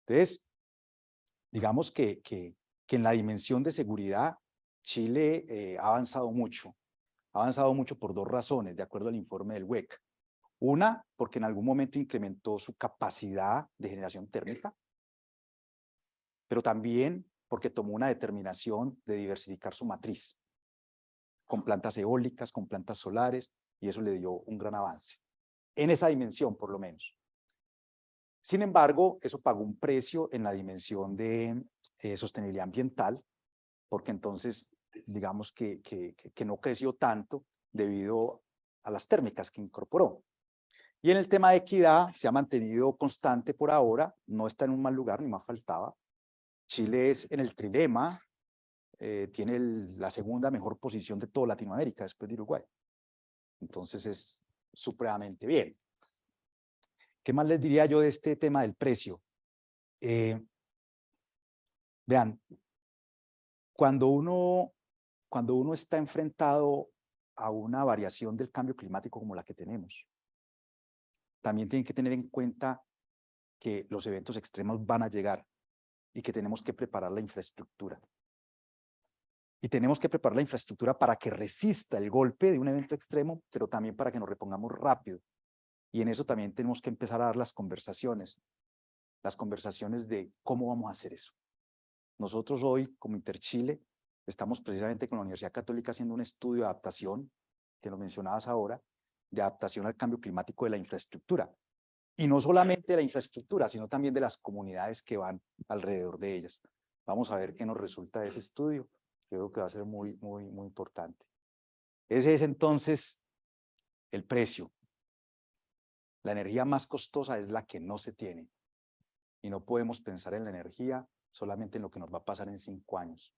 Entonces, digamos que en la dimensión de seguridad, Chile ha avanzado mucho. Ha avanzado mucho por 2 razones, de acuerdo al informe del WEC. Una, porque en algún momento incrementó su capacidad de generación térmica, pero también porque tomó una determinación de diversificar su matriz, con plantas eólicas, con plantas solares, y eso le dio un gran avance, en esa dimensión por lo menos. Sin embargo, eso pagó un precio en la dimensión de sostenibilidad ambiental, porque entonces, digamos que no creció tanto debido a las térmicas que incorporó. Y en el tema de equidad se ha mantenido constante por ahora, no está en un mal lugar, ni más faltaba. Chile es en el trilema, tiene la segunda mejor posición de toda Latinoamérica después de Uruguay. Entonces es supremamente bien. ¿Qué más les diría yo de este tema del precio? Vean, cuando uno está enfrentado a una variación del cambio climático como la que tenemos, también tienen que tener en cuenta que los eventos extremos van a llegar y que tenemos que preparar la infraestructura. Y tenemos que preparar la infraestructura para que resista el golpe de un evento extremo, pero también para que nos repongamos rápido. Y en eso también tenemos que empezar a dar las conversaciones de cómo vamos a hacer eso. Nosotros hoy, como Interchile, estamos precisamente con la Universidad Católica haciendo un estudio de adaptación, que lo mencionabas ahora, de adaptación al cambio climático de la infraestructura. Y no solamente de la infraestructura, sino también de las comunidades que van alrededor de ellas. Vamos a ver qué nos resulta de ese estudio. Creo que va a ser muy importante. Ese es entonces el precio. La energía más costosa es la que no se tiene. Y no podemos pensar en la energía solamente en lo que nos va a pasar en 5 años.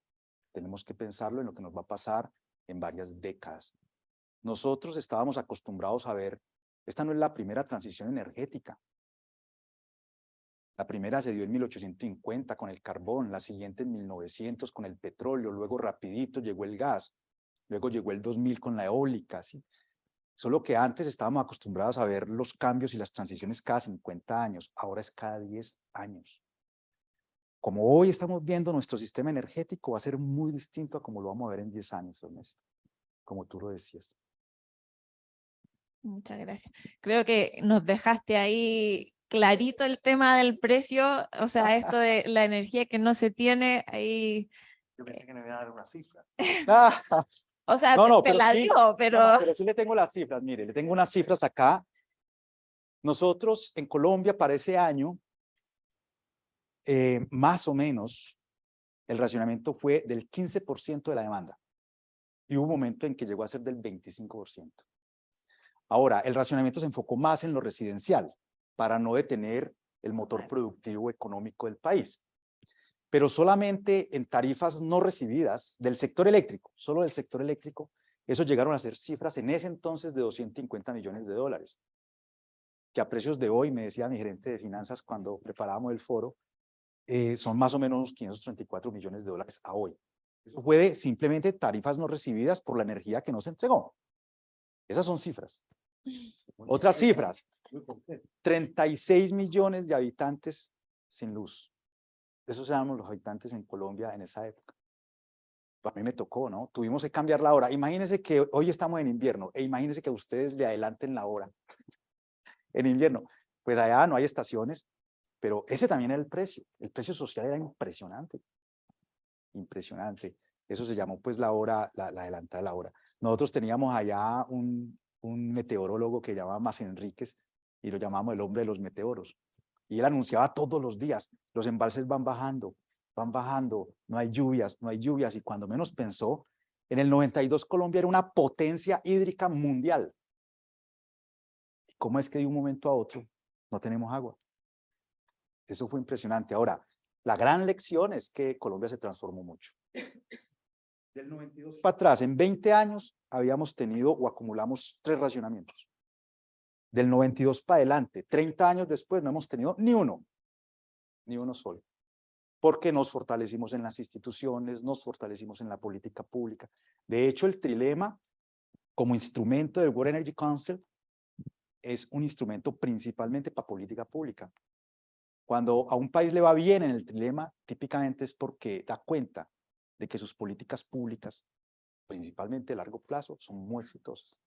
Tenemos que pensarlo en lo que nos va a pasar en varias décadas. Nosotros estábamos acostumbrados a ver, esta no es la primera transición energética. La primera se dio en 1850 con el carbón, la siguiente en 1900 con el petróleo, luego rapidito llegó el gas, luego llegó el 2000 con la eólica, ¿sí? O Solo que antes estábamos acostumbrados a ver los cambios y las transiciones cada 50 años, ahora es cada 10 años. Como hoy estamos viendo, nuestro sistema energético va a ser muy distinto a como lo vamos a ver en 10 años, Ernesto, como tú lo decías. Muchas gracias. Creo que nos dejaste ahí clarito el tema del precio, o sea, esto de la energía que no se tiene ahí. Yo pensé que me iba a dar una cifra. O sea, No, no, te pero la sí, digo, pero... no, pero sí le tengo las cifras, mire, le tengo unas cifras acá. Nosotros en Colombia para ese año, más o menos, el racionamiento fue del 15% de la demanda. Y hubo un momento en que llegó a ser del 25%. Ahora, el racionamiento se enfocó más en lo residencial, para no detener el motor productivo económico del país. Pero solamente en tarifas no recibidas del sector eléctrico, solo del sector eléctrico, eso llegaron a ser cifras en ese entonces de 250 millones de dólares. Que a precios de hoy, me decía mi gerente de finanzas cuando preparábamos el foro, son más o menos unos 534 millones de dólares a hoy. Eso fue de simplemente tarifas no recibidas por la energía que no se entregó. Esas son cifras. Otras cifras, 36 millones de habitantes sin luz. Esos éramos los habitantes en Colombia en esa época. A mí me tocó, ¿no? Tuvimos que cambiar la hora. Imagínense que hoy estamos en invierno e imagínense que ustedes le adelanten la hora en invierno. Pues allá no hay estaciones, pero ese también era el precio. El precio social era impresionante. Impresionante. Eso se llamó pues la hora, la adelantada de la hora. Nosotros teníamos allá un meteorólogo que llamaba Mas Enríquez y lo llamamos el hombre de los meteoros. Y él anunciaba todos los días, los embalses van bajando, no hay lluvias, no hay lluvias. Y cuando menos pensó, en el 92 Colombia era una potencia hídrica mundial. ¿Y cómo es que de un momento a otro no tenemos agua? Eso fue impresionante. Ahora, la gran lección es que Colombia se transformó mucho. Del 92 para atrás, en 20 años, habíamos tenido o acumulamos 3 racionamientos. Del 92 para adelante, 30 años después, no hemos tenido ni uno solo. Porque nos fortalecimos en las instituciones, nos fortalecimos en la política pública. De hecho, el trilema, como instrumento del World Energy Council, es un instrumento principalmente para política pública. Cuando a un país le va bien en el trilema, típicamente es porque da cuenta de que sus políticas públicas, principalmente a largo plazo, son muy exitosas.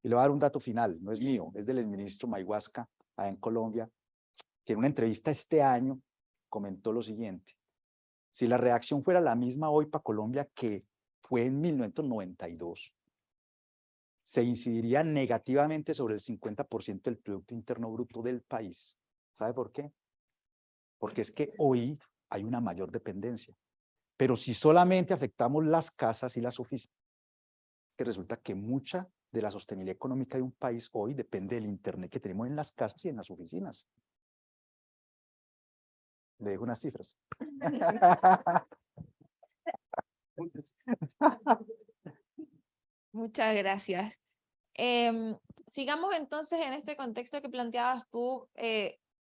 Y le voy a dar un dato final, no es mío, es del exministro Mayhuasca, allá en Colombia, que en una entrevista este año comentó lo siguiente: si la reacción fuera la misma hoy para Colombia que fue en 1992, se incidiría negativamente sobre el 50% del Producto Interno Bruto del país. ¿Sabe por qué? Porque es que hoy hay una mayor dependencia. Pero si solamente afectamos las casas y las oficinas, que resulta que mucha de la sostenibilidad económica de un país hoy depende del internet que tenemos en las casas y en las oficinas. Le dejo unas cifras. Muchas gracias. Sigamos entonces en este contexto que planteabas tú,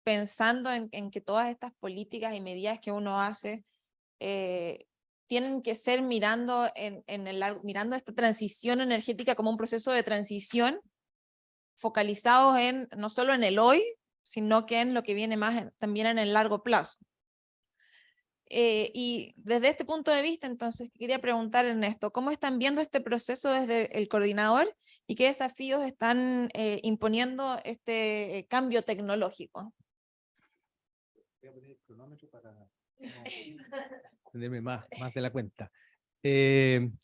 pensando en que todas estas políticas y medidas que uno hace tienen que ser mirando, mirando esta transición energética como un proceso de transición, focalizados no solo en el hoy, sino que en lo que viene más también en el largo plazo. Y desde este punto de vista, entonces, quería preguntar, Ernesto, ¿cómo están viendo este proceso desde el coordinador y qué desafíos están imponiendo este cambio tecnológico? Voy a poner el cronómetro para tenerme más de la cuenta.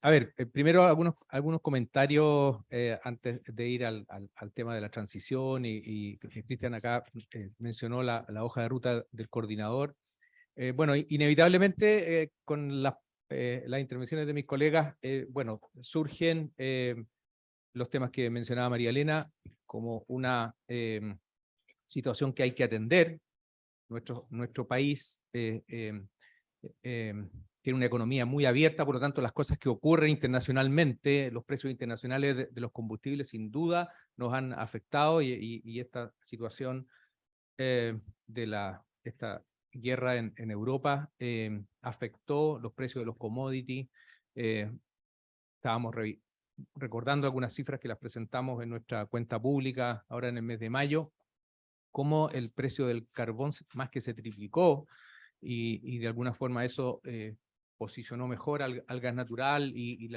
A ver, primero algunos comentarios antes de ir al tema de la transición y Cristian acá mencionó la hoja de ruta del coordinador. Bueno, inevitablemente con las intervenciones de mis colegas, bueno, surgen los temas que mencionaba María Elena como una situación que hay que atender. Nuestro país tiene una economía muy abierta, por lo tanto las cosas que ocurren internacionalmente, los precios internacionales de los combustibles sin duda nos han afectado y esta situación de esta guerra en Europa afectó los precios de los commodities. Estábamos recordando algunas cifras que las presentamos en nuestra cuenta pública ahora en el mes de mayo, cómo el precio del carbón más que se triplicó y de alguna forma eso posicionó mejor al gas natural y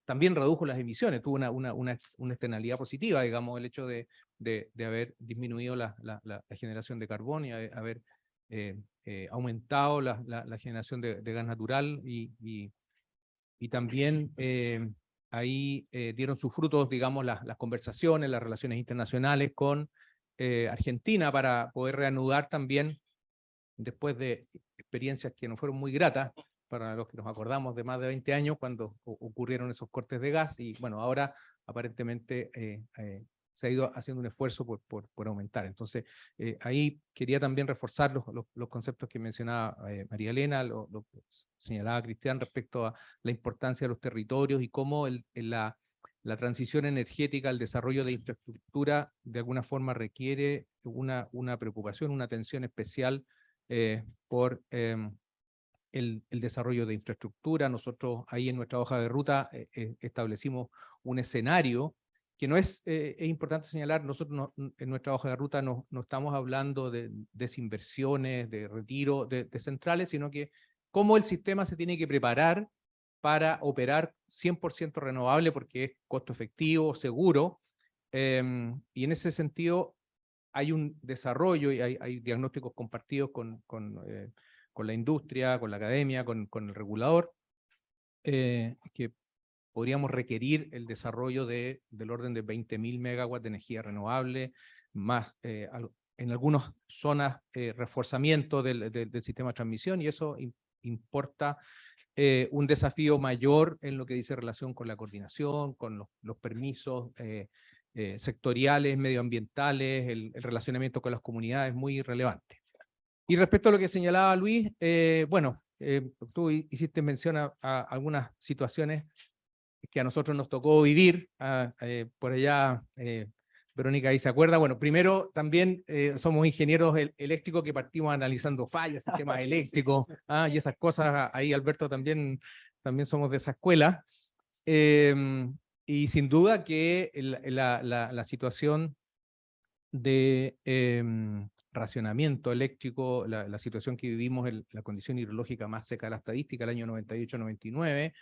también redujo las emisiones, tuvo una externalidad positiva, digamos, el hecho de haber disminuido la generación de carbón y haber aumentado la generación de gas natural y también ahí dieron sus frutos, digamos, las conversaciones, las relaciones internacionales con Argentina para poder reanudar también, después de experiencias que no fueron muy gratas, para los que nos acordamos de más de 20 años, cuando ocurrieron esos cortes de gas, y bueno, ahora aparentemente se ha ido haciendo un esfuerzo por aumentar. Entonces, ahí quería también reforzar los conceptos que mencionaba María Elena, lo que señalaba Cristian respecto a la importancia de los territorios y cómo la transición energética, el desarrollo de infraestructura, de alguna forma requiere una preocupación, una atención especial por el desarrollo de infraestructura. Nosotros ahí en nuestra hoja de ruta establecimos un escenario que no es importante señalar, nosotros en nuestra hoja de ruta no estamos hablando de desinversiones, de retiro de centrales, sino que cómo el sistema se tiene que preparar para operar 100% renovable, porque es costo efectivo, seguro, y en ese sentido hay un desarrollo y hay diagnósticos compartidos con la industria, con la academia, con el regulador, que podríamos requerir el desarrollo del orden de 20.000 megawatts de energía renovable, más en algunas zonas reforzamiento del sistema de transmisión, y eso importa un desafío mayor en lo que dice relación con la coordinación, con los permisos sectoriales, medioambientales, el relacionamiento con las comunidades, muy relevante. Y respecto a lo que señalaba Luis, bueno, tú hiciste mención a algunas situaciones que a nosotros nos tocó vivir, por allá, Verónica ahí se acuerda. Bueno, primero también somos ingenieros eléctricos que partimos analizando fallas, sistemas eléctricos, y esas cosas, ahí Alberto también somos de esa escuela. Y sin duda que la situación de racionamiento eléctrico, la situación que vivimos, la condición hidrológica más seca de la estadística, el año 98-99,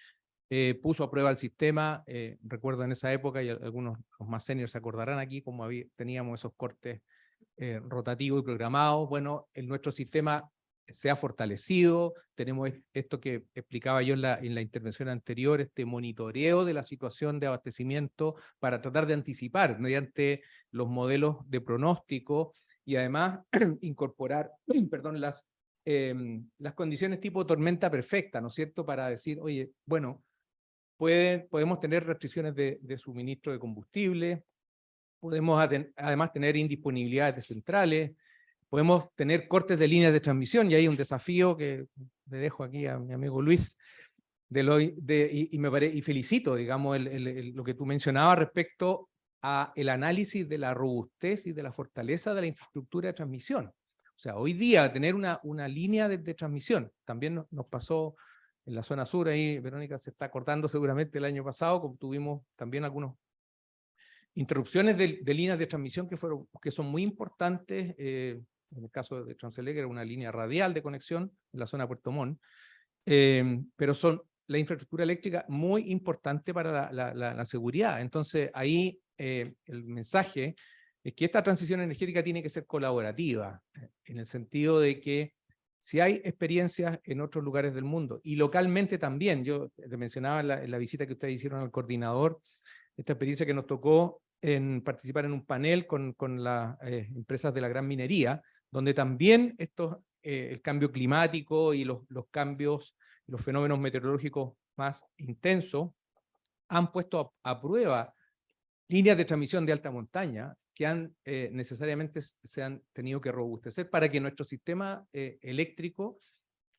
puso a prueba el sistema. Recuerdo en esa época, y algunos los más seniors se acordarán aquí, como teníamos esos cortes rotativos y programados. Bueno, nuestro sistema se ha fortalecido, tenemos esto que explicaba yo en la intervención anterior, este monitoreo de la situación de abastecimiento para tratar de anticipar mediante los modelos de pronóstico y además incorporar, perdón, las condiciones tipo tormenta perfecta, ¿no es cierto? Para decir, oye, bueno, podemos tener restricciones de suministro de combustible, podemos además tener indisponibilidades de centrales, podemos tener cortes de líneas de transmisión, y hay un desafío que le dejo aquí a mi amigo Luis, y felicito, digamos, lo que tú mencionabas respecto a el análisis de la robustez y de la fortaleza de la infraestructura de transmisión. O sea, hoy día tener una línea de transmisión, también nos pasó en la zona sur, ahí Verónica se está acordando seguramente el año pasado, como tuvimos también algunas interrupciones de líneas de transmisión que son muy importantes. En el caso de Transelec era una línea radial de conexión en la zona de Puerto Montt, pero son la infraestructura eléctrica muy importante para la seguridad. Entonces ahí el mensaje es que esta transición energética tiene que ser colaborativa, en el sentido de que si hay experiencias en otros lugares del mundo, y localmente también, yo te mencionaba en la visita que ustedes hicieron al coordinador, esta experiencia que nos tocó en participar en un panel con las empresas de la gran minería, donde también el cambio climático y los cambios, los fenómenos meteorológicos más intensos han puesto a prueba líneas de transmisión de alta montaña que necesariamente se han tenido que robustecer para que nuestro sistema eléctrico,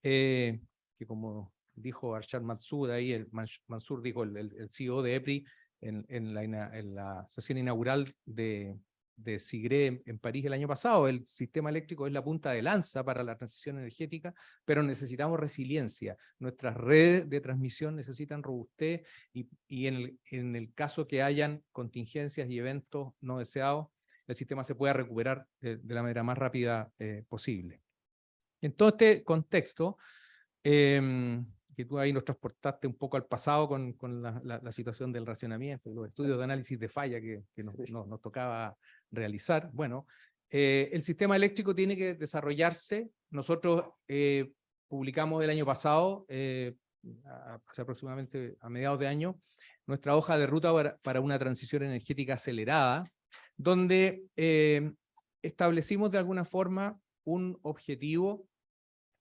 que como dijo Arshad Mansur, ahí Mansur dijo, el CEO de EPRI, en la sesión inaugural de de SIGRE en París el año pasado. El sistema eléctrico es la punta de lanza para la transición energética, pero necesitamos resiliencia. Nuestras redes de transmisión necesitan robustez y en el caso que hayan contingencias y eventos no deseados, el sistema se pueda recuperar de la manera más rápida posible. En todo este contexto, que tú ahí nos transportaste un poco al pasado con la situación del racionamiento, los estudios de análisis de falla que nos tocaba realizar. Bueno, el sistema eléctrico tiene que desarrollarse. Nosotros publicamos el año pasado, hace aproximadamente a mediados de año, nuestra hoja de ruta para una transición energética acelerada, donde establecimos de alguna forma un objetivo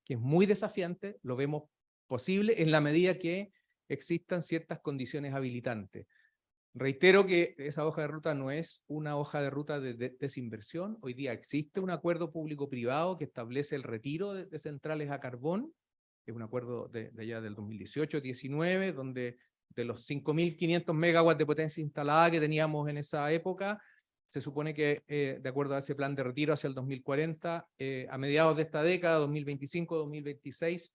que es muy desafiante, lo vemos posible en la medida que existan ciertas condiciones habilitantes. Reitero que esa hoja de ruta no es una hoja de ruta de desinversión. Hoy día existe un acuerdo público-privado que establece el retiro de centrales a carbón, es un acuerdo de allá del 2018-19, donde de los 5.500 megawatts de potencia instalada que teníamos en esa época, se supone que, de acuerdo a ese plan de retiro hacia el 2040, a mediados de esta década, 2025-2026,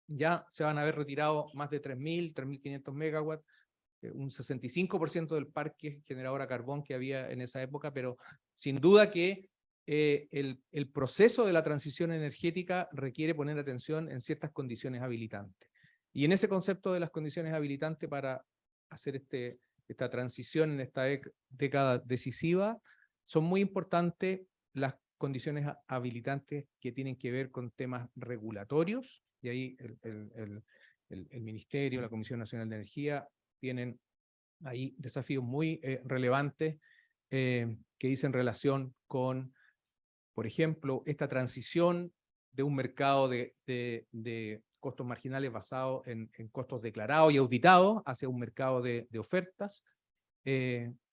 ya se van a haber retirado más de 3.500 megawatts, un 65% del parque generador a carbón que había en esa época, pero sin duda que el proceso de la transición energética requiere poner atención en ciertas condiciones habilitantes. Y en ese concepto de las condiciones habilitantes para hacer esta transición en esta década decisiva, son muy importantes las condiciones habilitantes que tienen que ver con temas regulatorios, y ahí el Ministerio, la Comisión Nacional de Energía, tienen ahí desafíos muy relevantes que dicen relación con, por ejemplo, esta transición de un mercado de costos marginales basados en costos declarados y auditados hacia un mercado de ofertas,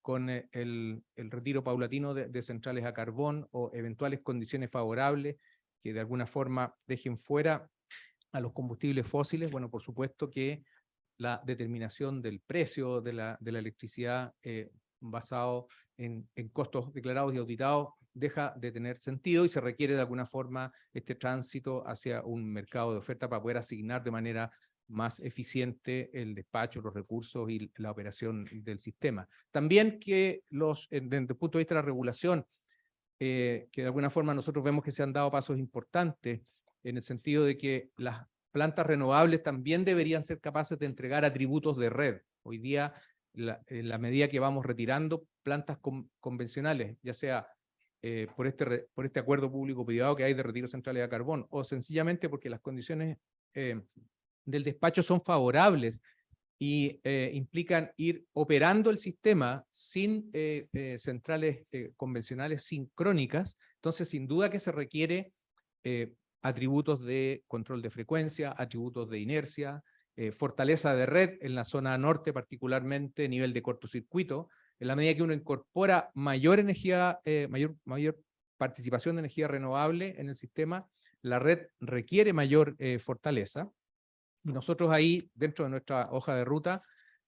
con el retiro paulatino de centrales a carbón o eventuales condiciones favorables que de alguna forma dejen fuera a los combustibles fósiles. Bueno, por supuesto que la determinación del precio de la electricidad basado en costos declarados y auditados deja de tener sentido y se requiere de alguna forma este tránsito hacia un mercado de oferta para poder asignar de manera más eficiente el despacho, los recursos y la operación del sistema. También que desde el punto de vista de la regulación, que de alguna forma nosotros vemos que se han dado pasos importantes en el sentido de que las plantas renovables también deberían ser capaces de entregar atributos de red. Hoy día, en la medida que vamos retirando plantas convencionales, ya sea por este acuerdo público-privado que hay de retiro centrales a carbón, o sencillamente porque las condiciones del despacho son favorables y implican ir operando el sistema sin centrales convencionales sincrónicas, entonces sin duda que se requiere atributos de control de frecuencia, atributos de inercia, fortaleza de red en la zona norte, particularmente nivel de cortocircuito. En la medida que uno incorpora mayor energía, mayor participación de energía renovable en el sistema, la red requiere mayor fortaleza. Y nosotros ahí, dentro de nuestra hoja de ruta,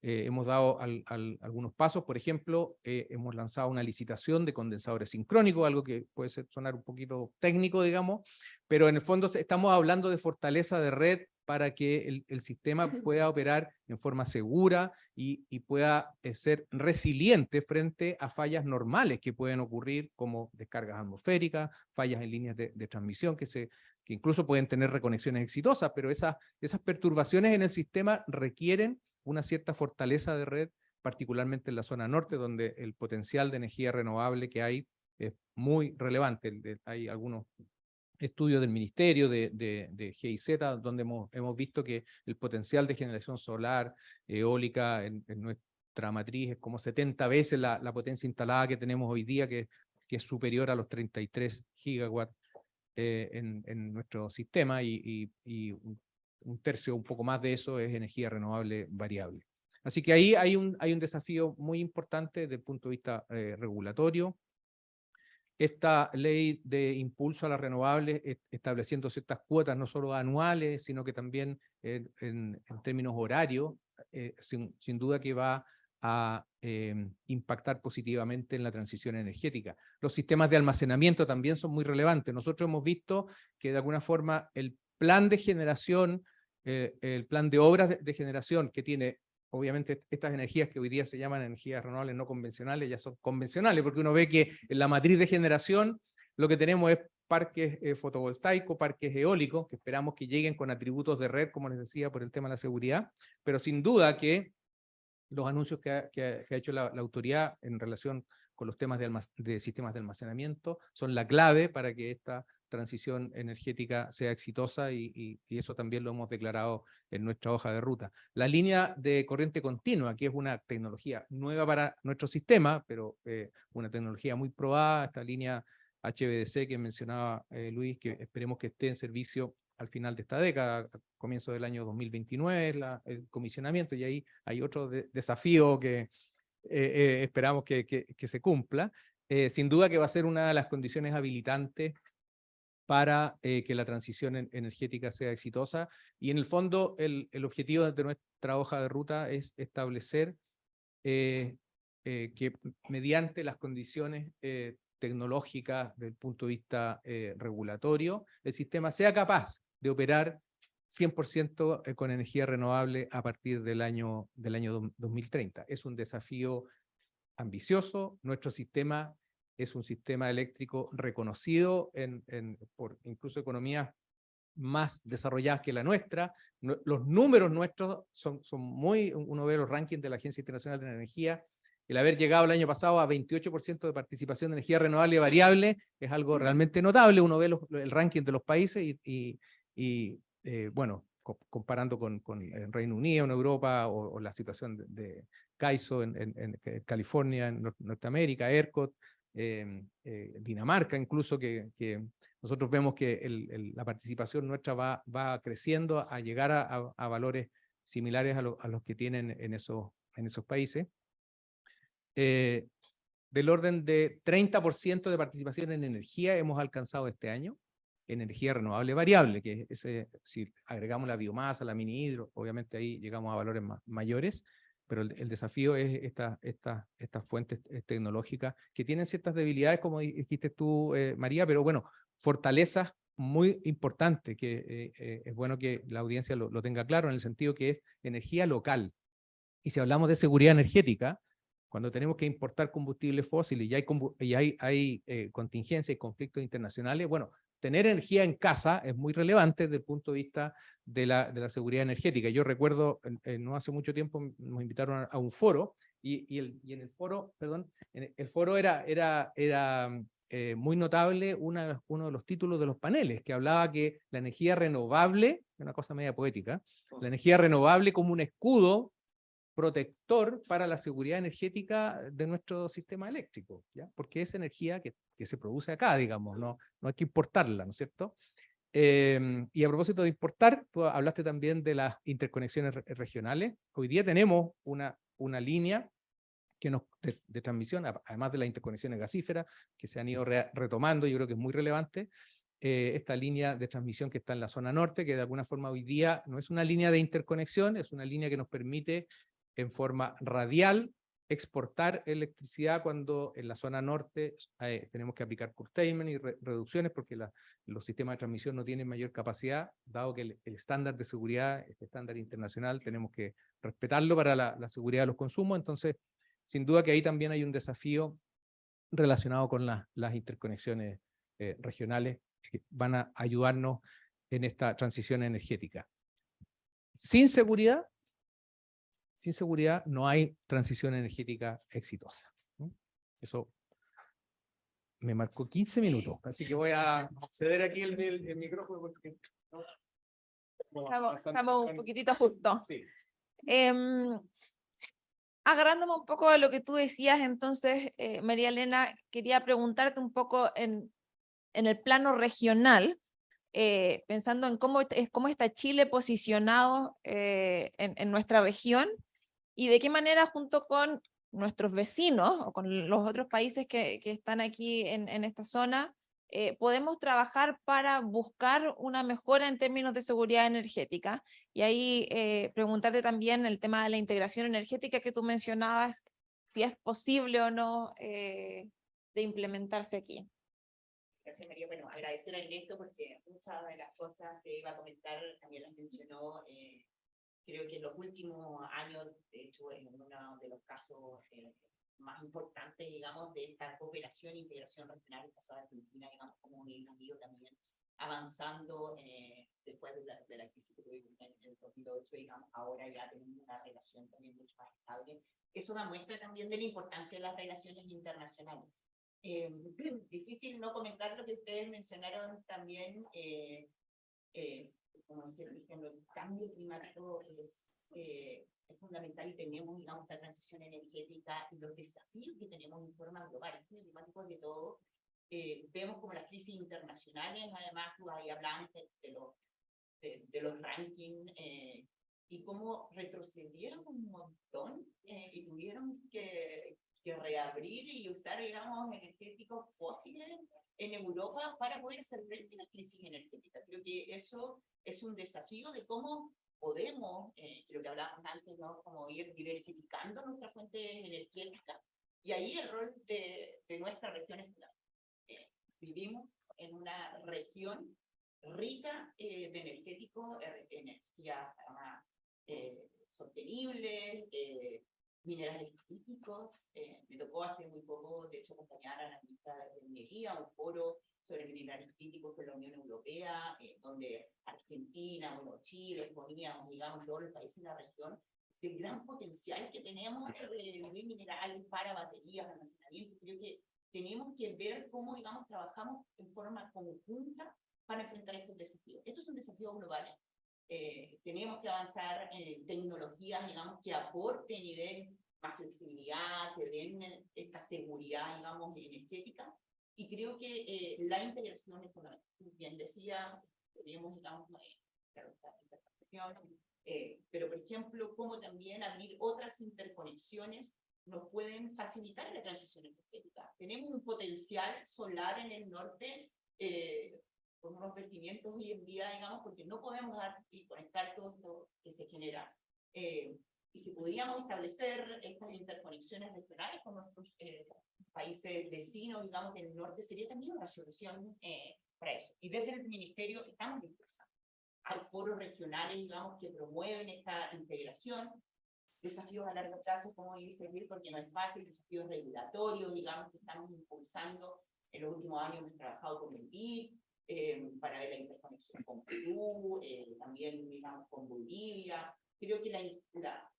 hemos dado algunos pasos. Por ejemplo, hemos lanzado una licitación de condensadores sincrónicos, algo que puede sonar un poquito técnico, digamos, pero en el fondo estamos hablando de fortaleza de red para que el sistema pueda operar en forma segura y pueda ser resiliente frente a fallas normales que pueden ocurrir, como descargas atmosféricas, fallas en líneas de transmisión que incluso pueden tener reconexiones exitosas, pero esas perturbaciones en el sistema requieren una cierta fortaleza de red, particularmente en la zona norte, donde el potencial de energía renovable que hay es muy relevante. Hay algunos estudios del Ministerio de GIZ, donde hemos visto que el potencial de generación solar, eólica, en nuestra matriz es como 70 veces la potencia instalada que tenemos hoy día, que es superior a los 33 gigawatts en nuestro sistema, y un tercio, un poco más de eso, es energía renovable variable. Así que ahí hay un desafío muy importante desde el punto de vista regulatorio. Esta ley de impulso a las renovables, estableciendo ciertas cuotas, no solo anuales, sino que también en términos horarios, sin duda que va a impactar positivamente en la transición energética. Los sistemas de almacenamiento también son muy relevantes. Nosotros hemos visto que de alguna forma el plan de generación, el plan de obras de generación que tiene, obviamente estas energías que hoy día se llaman energías renovables no convencionales, ya son convencionales, porque uno ve que en la matriz de generación lo que tenemos es parques fotovoltaicos, parques eólicos, que esperamos que lleguen con atributos de red, como les decía, por el tema de la seguridad, pero sin duda que los anuncios que ha hecho la autoridad en relación con los temas de sistemas de almacenamiento son la clave para que esta transición energética sea exitosa y eso también lo hemos declarado en nuestra hoja de ruta. La línea de corriente continua, que es una tecnología nueva para nuestro sistema, pero una tecnología muy probada, esta línea HVDC que mencionaba Luis, que esperemos que esté en servicio al final de esta década, comienzo del año 2029, el comisionamiento, y ahí hay otro desafío que esperamos que se cumpla. Sin duda que va a ser una de las condiciones habilitantes para que la transición energética sea exitosa, y en el fondo el objetivo de nuestra hoja de ruta es establecer que mediante las condiciones tecnológicas desde el punto de vista regulatorio, el sistema sea capaz de operar 100% con energía renovable a partir del año 2030. Es un desafío ambicioso. Nuestro sistema es un sistema eléctrico reconocido por incluso economías más desarrolladas que la nuestra. Los números nuestros son muy, uno ve los rankings de la Agencia Internacional de la Energía, el haber llegado el año pasado a 28% de participación de energía renovable variable es algo realmente notable. Uno ve el ranking de los países bueno, comparando con el Reino Unido, en Europa, o la situación de CAISO en California, en Norteamérica, ERCOT, Dinamarca incluso, que nosotros vemos que la participación nuestra va creciendo a llegar a valores similares a los que tienen en esos países. Del orden de 30% de participación en energía hemos alcanzado este año, en energía renovable variable, que si agregamos la biomasa, la mini hidro, obviamente ahí llegamos a valores mayores, pero el desafío es estas fuentes tecnológicas que tienen ciertas debilidades, como dijiste tú, María, pero bueno, fortalezas muy importantes, que es bueno que la audiencia lo tenga claro, en el sentido que es energía local. Y si hablamos de seguridad energética, cuando tenemos que importar combustibles fósiles y hay contingencias y conflictos internacionales, bueno, tener energía en casa es muy relevante desde el punto de vista de la seguridad energética. Yo recuerdo, no hace mucho tiempo nos invitaron a un foro, y en el foro, perdón, el foro era muy notable uno de los títulos de los paneles, que hablaba que la energía renovable, una cosa media poética, la energía renovable como un escudo protector para la seguridad energética de nuestro sistema eléctrico, ¿ya? Porque es energía que se produce acá, digamos, no hay que importarla, ¿no es cierto? Y a propósito de importar, tú hablaste también de las interconexiones regionales. Hoy día tenemos una línea de transmisión, además de las interconexiones gasíferas, que se han ido retomando, yo creo que es muy relevante, esta línea de transmisión que está en la zona norte, que de alguna forma hoy día no es una línea de interconexión, es una línea que nos permite en forma radial exportar electricidad cuando en la zona norte tenemos que aplicar curtailment y reducciones porque los sistemas de transmisión no tienen mayor capacidad, dado que el estándar de seguridad, este estándar internacional, tenemos que respetarlo para la seguridad de los consumos. Entonces, sin duda que ahí también hay un desafío relacionado con las interconexiones regionales que van a ayudarnos en esta transición energética. Sin seguridad no hay transición energética exitosa. Eso me marcó 15 minutos, así que voy a ceder aquí el micrófono porque estamos un poquitito justo. Sí. Agarrándome un poco de lo que tú decías, entonces, María Elena, quería preguntarte un poco en el plano regional, pensando en cómo está Chile posicionado en nuestra región, y de qué manera junto con nuestros vecinos o con los otros países que están aquí en esta zona, podemos trabajar para buscar una mejora en términos de seguridad energética. Y ahí preguntarte también el tema de la integración energética que tú mencionabas, si es posible o no de implementarse aquí. Gracias, María. Bueno, agradecer a Ernesto porque muchas de las cosas que iba a comentar también las mencionó. Creo que en los últimos años, de hecho, es uno de los casos más importantes, digamos, de esta cooperación e integración regional, el caso de Argentina, digamos, como un individuo también avanzando después de la crisis que tuvimos en el 2008, digamos, ahora ya tenemos una relación también mucho más estable. Eso da muestra también de la importancia de las relaciones internacionales. Difícil no comentar lo que ustedes mencionaron también, como decía, el cambio climático es fundamental y tenemos, digamos, esta transición energética y los desafíos que tenemos en forma global, el cambio climático de todo. Vemos como las crisis internacionales, además, tú ahí hablamos de los rankings y cómo retrocedieron un montón y tuvieron que reabrir y usar, digamos, energéticos fósiles en Europa para poder hacer frente a la crisis energética. Creo que eso es un desafío de cómo podemos, lo que hablábamos antes, ¿no? Como ir diversificando nuestras fuentes energéticas, y ahí el rol de nuestra región es fundamental. Vivimos en una región rica de energéticos, energías sostenibles, minerales críticos. Me tocó hace muy poco, de hecho, acompañar a la ministra de Minería, un foro sobre minerales críticos con la Unión Europea, donde Argentina, bueno, Chile, poníamos, digamos, todos los países de la región, del gran potencial que tenemos de minerales para baterías, almacenamiento. Creo que tenemos que ver cómo, digamos, trabajamos en forma conjunta para enfrentar estos desafíos. Estos son desafíos globales. Tenemos que avanzar en tecnologías, digamos, que aporten y den más flexibilidad, que den esta seguridad, digamos, energética. Y creo que la integración es fundamental. Bien decía, tenemos, digamos, claro, esta interconexión, pero, por ejemplo, cómo también abrir otras interconexiones nos pueden facilitar la transición energética. Tenemos un potencial solar en el norte, con unos vertimientos hoy en día, digamos, porque no podemos dar y conectar todo esto que se genera. Y si pudiéramos establecer estas interconexiones regionales con nuestros países vecinos, digamos, del norte, sería también una solución para eso. Y desde el Ministerio estamos impulsando. Hay foros regionales, digamos, que promueven esta integración. Desafíos a largo plazo, como dice Bill, porque no es fácil, desafíos regulatorios, digamos, que estamos impulsando. En los últimos años hemos trabajado con el BID, para ver la interconexión con Perú, también, digamos, con Bolivia. Creo que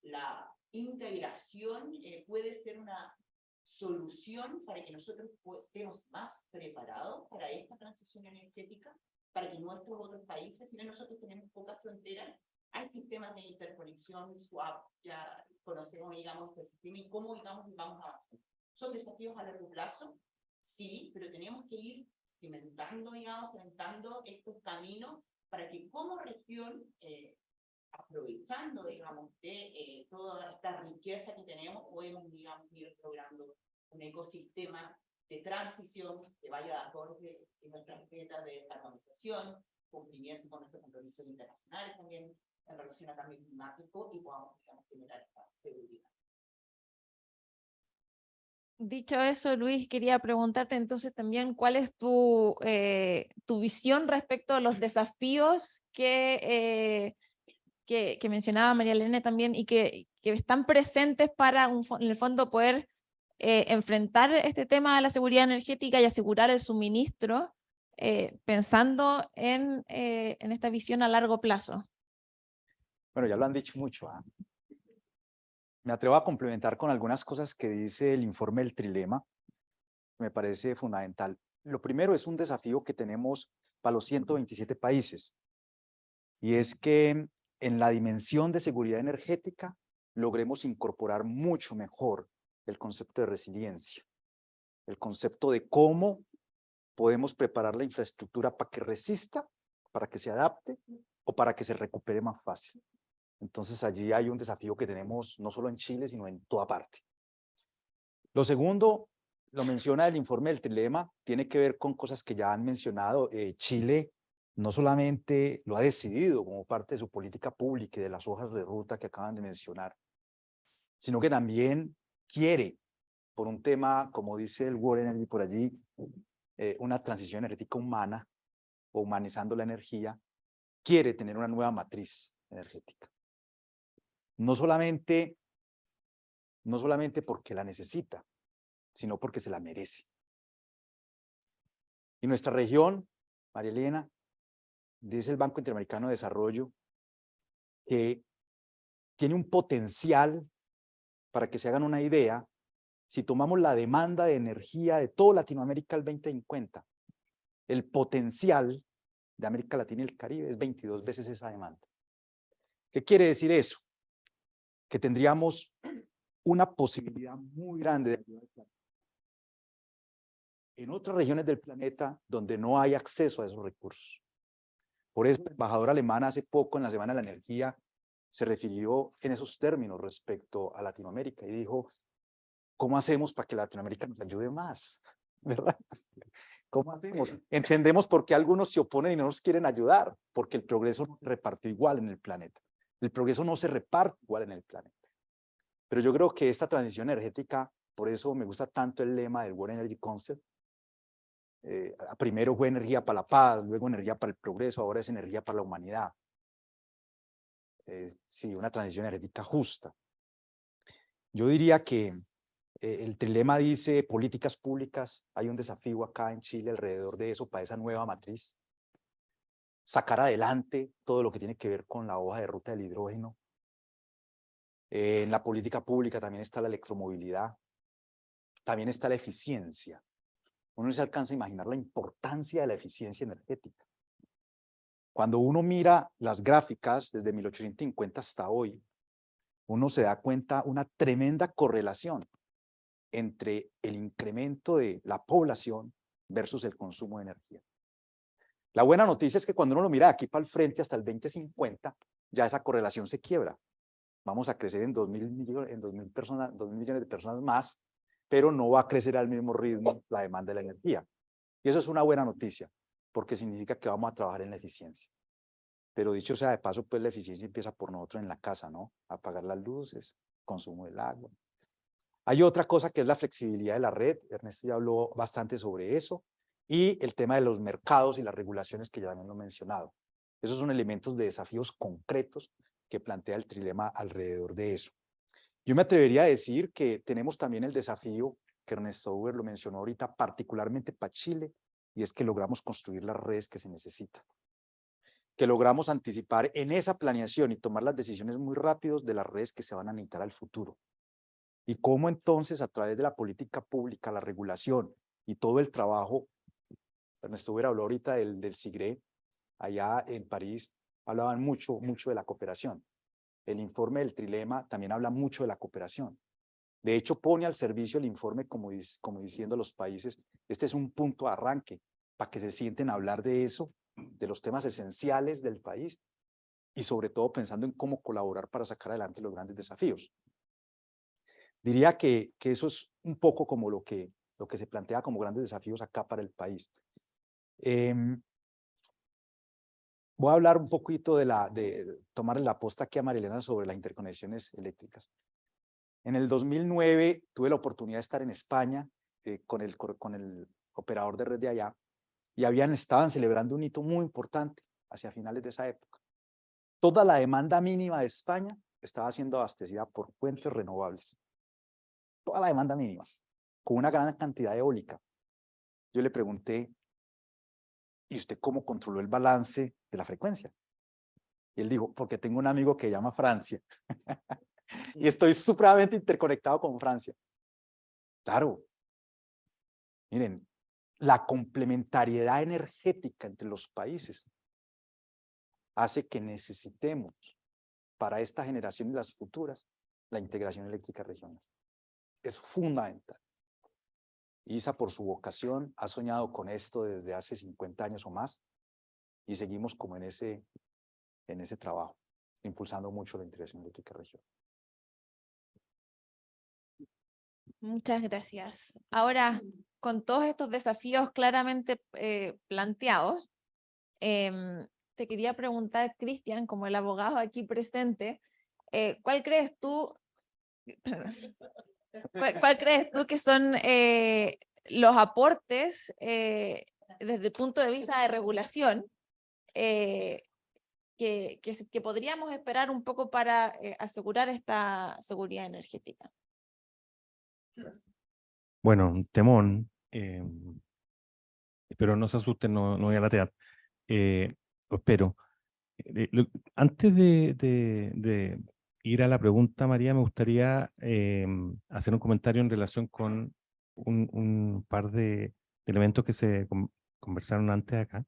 la integración puede ser una solución para que nosotros estemos más preparados para esta transición energética, para que nuestros otros países, si bien nosotros tenemos pocas fronteras, hay sistemas de interconexión, swap, ya conocemos, digamos, el sistema y cómo, digamos, vamos avanzando. Son desafíos a largo plazo, sí, pero tenemos que ir cimentando, digamos, cimentando estos caminos para que como región, aprovechando, digamos, de toda esta riqueza que tenemos, podemos, digamos, ir logrando un ecosistema de transición que vaya de acorde en nuestras metas de descarbonización, cumplimiento con nuestros compromisos internacionales también en relación al cambio climático y podamos, digamos, generar esta seguridad. Dicho eso, Luis, quería preguntarte entonces también cuál es tu visión respecto a los desafíos que mencionaba María Elena también y que están presentes para, en el fondo, poder enfrentar este tema de la seguridad energética y asegurar el suministro, pensando en esta visión a largo plazo. Bueno, ya lo han dicho mucho. Me atrevo a complementar con algunas cosas que dice el informe del Trilema. Me parece fundamental. Lo primero es un desafío que tenemos para los 127 países, y es que en la dimensión de seguridad energética logremos incorporar mucho mejor el concepto de resiliencia, el concepto de cómo podemos preparar la infraestructura para que resista, para que se adapte o para que se recupere más fácil. Entonces allí hay un desafío que tenemos no solo en Chile, sino en toda parte. Lo segundo, lo menciona el informe del Trilema, tiene que ver con cosas que ya han mencionado. Chile no solamente lo ha decidido como parte de su política pública y de las hojas de ruta que acaban de mencionar, sino que también quiere, por un tema, como dice el World Energy por allí, una transición energética humana o humanizando la energía, quiere tener una nueva matriz energética. No solamente porque la necesita, sino porque se la merece. Y nuestra región, María Elena, dice el Banco Interamericano de Desarrollo, que tiene un potencial, para que se hagan una idea, si tomamos la demanda de energía de toda Latinoamérica al 2050, el potencial de América Latina y el Caribe es 22 veces esa demanda. ¿Qué quiere decir eso? Que tendríamos una posibilidad muy grande de ayudar al planeta. En otras regiones del planeta donde no hay acceso a esos recursos. Por eso la embajadora alemana hace poco en la Semana de la Energía se refirió en esos términos respecto a Latinoamérica y dijo, ¿cómo hacemos para que Latinoamérica nos ayude más? ¿Verdad? ¿Cómo hacemos? Entendemos por qué algunos se oponen y no nos quieren ayudar, porque el progreso no se repartió igual en el planeta. El progreso no se reparte igual en el planeta. Pero yo creo que esta transición energética, por eso me gusta tanto el lema del World Energy Concept. Primero fue energía para la paz, luego energía para el progreso, ahora es energía para la humanidad. Sí, una transición energética justa. Yo diría que el trilema dice políticas públicas, hay un desafío acá en Chile alrededor de eso, para esa nueva matriz. Sacar adelante todo lo que tiene que ver con la hoja de ruta del hidrógeno. En la política pública también está la electromovilidad, también está la eficiencia. Uno no se alcanza a imaginar la importancia de la eficiencia energética. Cuando uno mira las gráficas desde 1850 hasta hoy, uno se da cuenta una tremenda correlación entre el incremento de la población versus el consumo de energía. La buena noticia es que cuando uno lo mira de aquí para el frente hasta el 2050, ya esa correlación se quiebra. Vamos a crecer en 2 millones de personas más, pero no va a crecer al mismo ritmo la demanda de la energía. Y eso es una buena noticia, porque significa que vamos a trabajar en la eficiencia. Pero dicho sea de paso, pues la eficiencia empieza por nosotros en la casa, ¿no? Apagar las luces, consumo del agua. Hay otra cosa que es la flexibilidad de la red. Ernesto ya habló bastante sobre eso. Y el tema de los mercados y las regulaciones que ya también lo he mencionado. Esos son elementos de desafíos concretos que plantea el trilema alrededor de eso. Yo me atrevería a decir que tenemos también el desafío, que Ernesto Huber lo mencionó ahorita, particularmente para Chile, y es que logramos construir las redes que se necesitan. Que logramos anticipar en esa planeación y tomar las decisiones muy rápidos de las redes que se van a necesitar al futuro. Y cómo entonces a través de la política pública, la regulación y todo el trabajo, Ernesto Huber habló ahorita del SIGRE, allá en París, hablaban mucho de la cooperación. El informe del trilema también habla mucho de la cooperación. De hecho, pone al servicio el informe como diciendo a los países, este es un punto de arranque para que se sienten a hablar de eso, de los temas esenciales del país y sobre todo pensando en cómo colaborar para sacar adelante los grandes desafíos. Diría que eso es un poco como lo que se plantea como grandes desafíos acá para el país. Voy a hablar un poquito de tomar la posta aquí a Marilena sobre las interconexiones eléctricas. En el 2009 tuve la oportunidad de estar en España con el operador de red de allá y estaban celebrando un hito muy importante hacia finales de esa época. Toda la demanda mínima de España estaba siendo abastecida por fuentes renovables. Toda la demanda mínima, con una gran cantidad de eólica. Yo le pregunté, ¿y usted cómo controló el balance de la frecuencia? Y él dijo, porque tengo un amigo que llama Francia. Y estoy supremamente interconectado con Francia. Claro. Miren, la complementariedad energética entre los países hace que necesitemos para esta generación y las futuras la integración eléctrica regional. Es fundamental. ISA, por su vocación, ha soñado con esto desde hace 50 años o más y seguimos como en ese trabajo, impulsando mucho la integración eléctrica regional. Muchas gracias. Ahora, con todos estos desafíos claramente planteados, te quería preguntar, Cristian, como el abogado aquí presente, ¿cuál crees tú, perdón, cuál crees tú que son los aportes desde el punto de vista de regulación que podríamos esperar un poco para asegurar esta seguridad energética? Bueno, un temón, pero no se asusten, no voy a latear. Lo espero. Antes de ir a la pregunta, María, me gustaría hacer un comentario en relación con un par de elementos que se conversaron antes acá,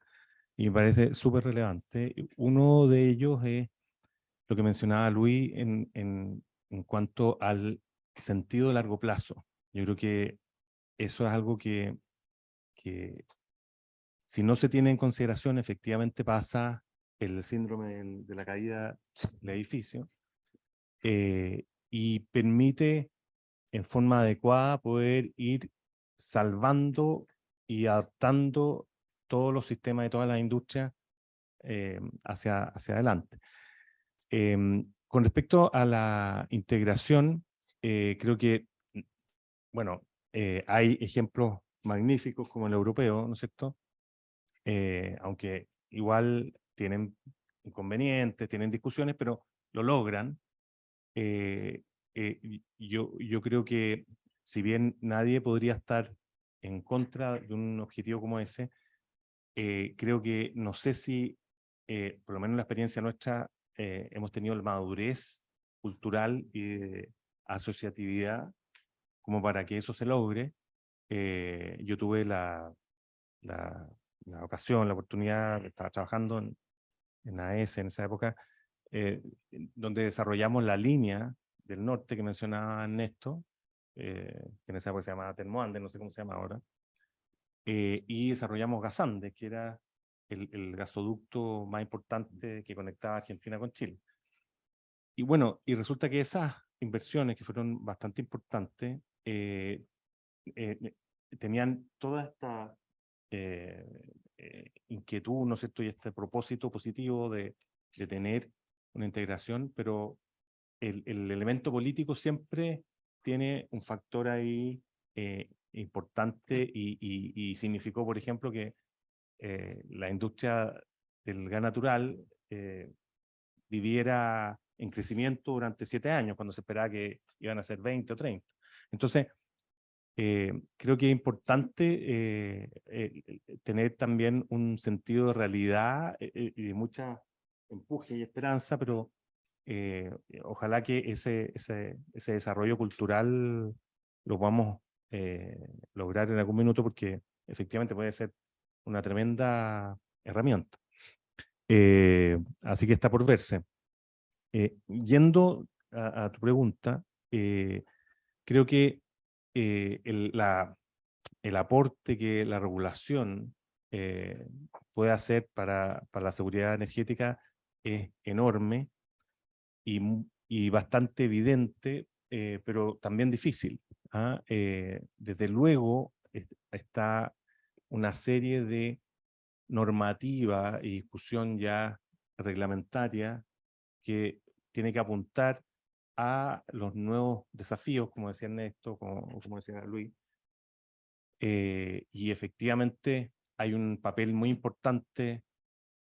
y me parece súper relevante. Uno de ellos es lo que mencionaba Luis en cuanto al sentido de largo plazo. Yo creo que eso es algo que si no se tiene en consideración, efectivamente pasa el síndrome de la caída del edificio, y permite en forma adecuada poder ir salvando y adaptando todos los sistemas de todas las industrias hacia adelante. Con respecto a la integración, creo que, bueno, hay ejemplos magníficos como el europeo, ¿no es cierto? Aunque igual tienen inconvenientes, tienen discusiones, pero lo logran. Yo creo que si bien nadie podría estar en contra de un objetivo como ese, creo que no sé si, por lo menos en la experiencia nuestra, hemos tenido la madurez cultural y de asociatividad como para que eso se logre. Yo tuve la ocasión, la oportunidad, estaba trabajando en AES en esa época, donde desarrollamos la línea del norte que mencionaba Ernesto, que en esa época se llamaba Termoandes, no sé cómo se llama ahora, y desarrollamos Gasandes, que era el gasoducto más importante que conectaba Argentina con Chile. Y bueno, y resulta que esas inversiones, que fueron bastante importantes, tenían toda esta inquietud, ¿no es cierto?, y este propósito positivo de tener una integración, pero el elemento político siempre tiene un factor ahí importante y significó, por ejemplo, que la industria del gas natural viviera en crecimiento durante 7 años, cuando se esperaba que iban a ser 20 o 30. Entonces, creo que es importante tener también un sentido de realidad y de mucha empuje y esperanza, pero ojalá que ese desarrollo cultural lo podamos lograr en algún minuto, porque efectivamente puede ser una tremenda herramienta. Así que está por verse. Yendo a tu pregunta, creo que el aporte que la regulación puede hacer para la seguridad energética es enorme y bastante evidente, pero también difícil. Desde luego está una serie de normativa y discusión ya reglamentaria que tiene que apuntar a los nuevos desafíos, como decía Ernesto, como decía Luis, y efectivamente hay un papel muy importante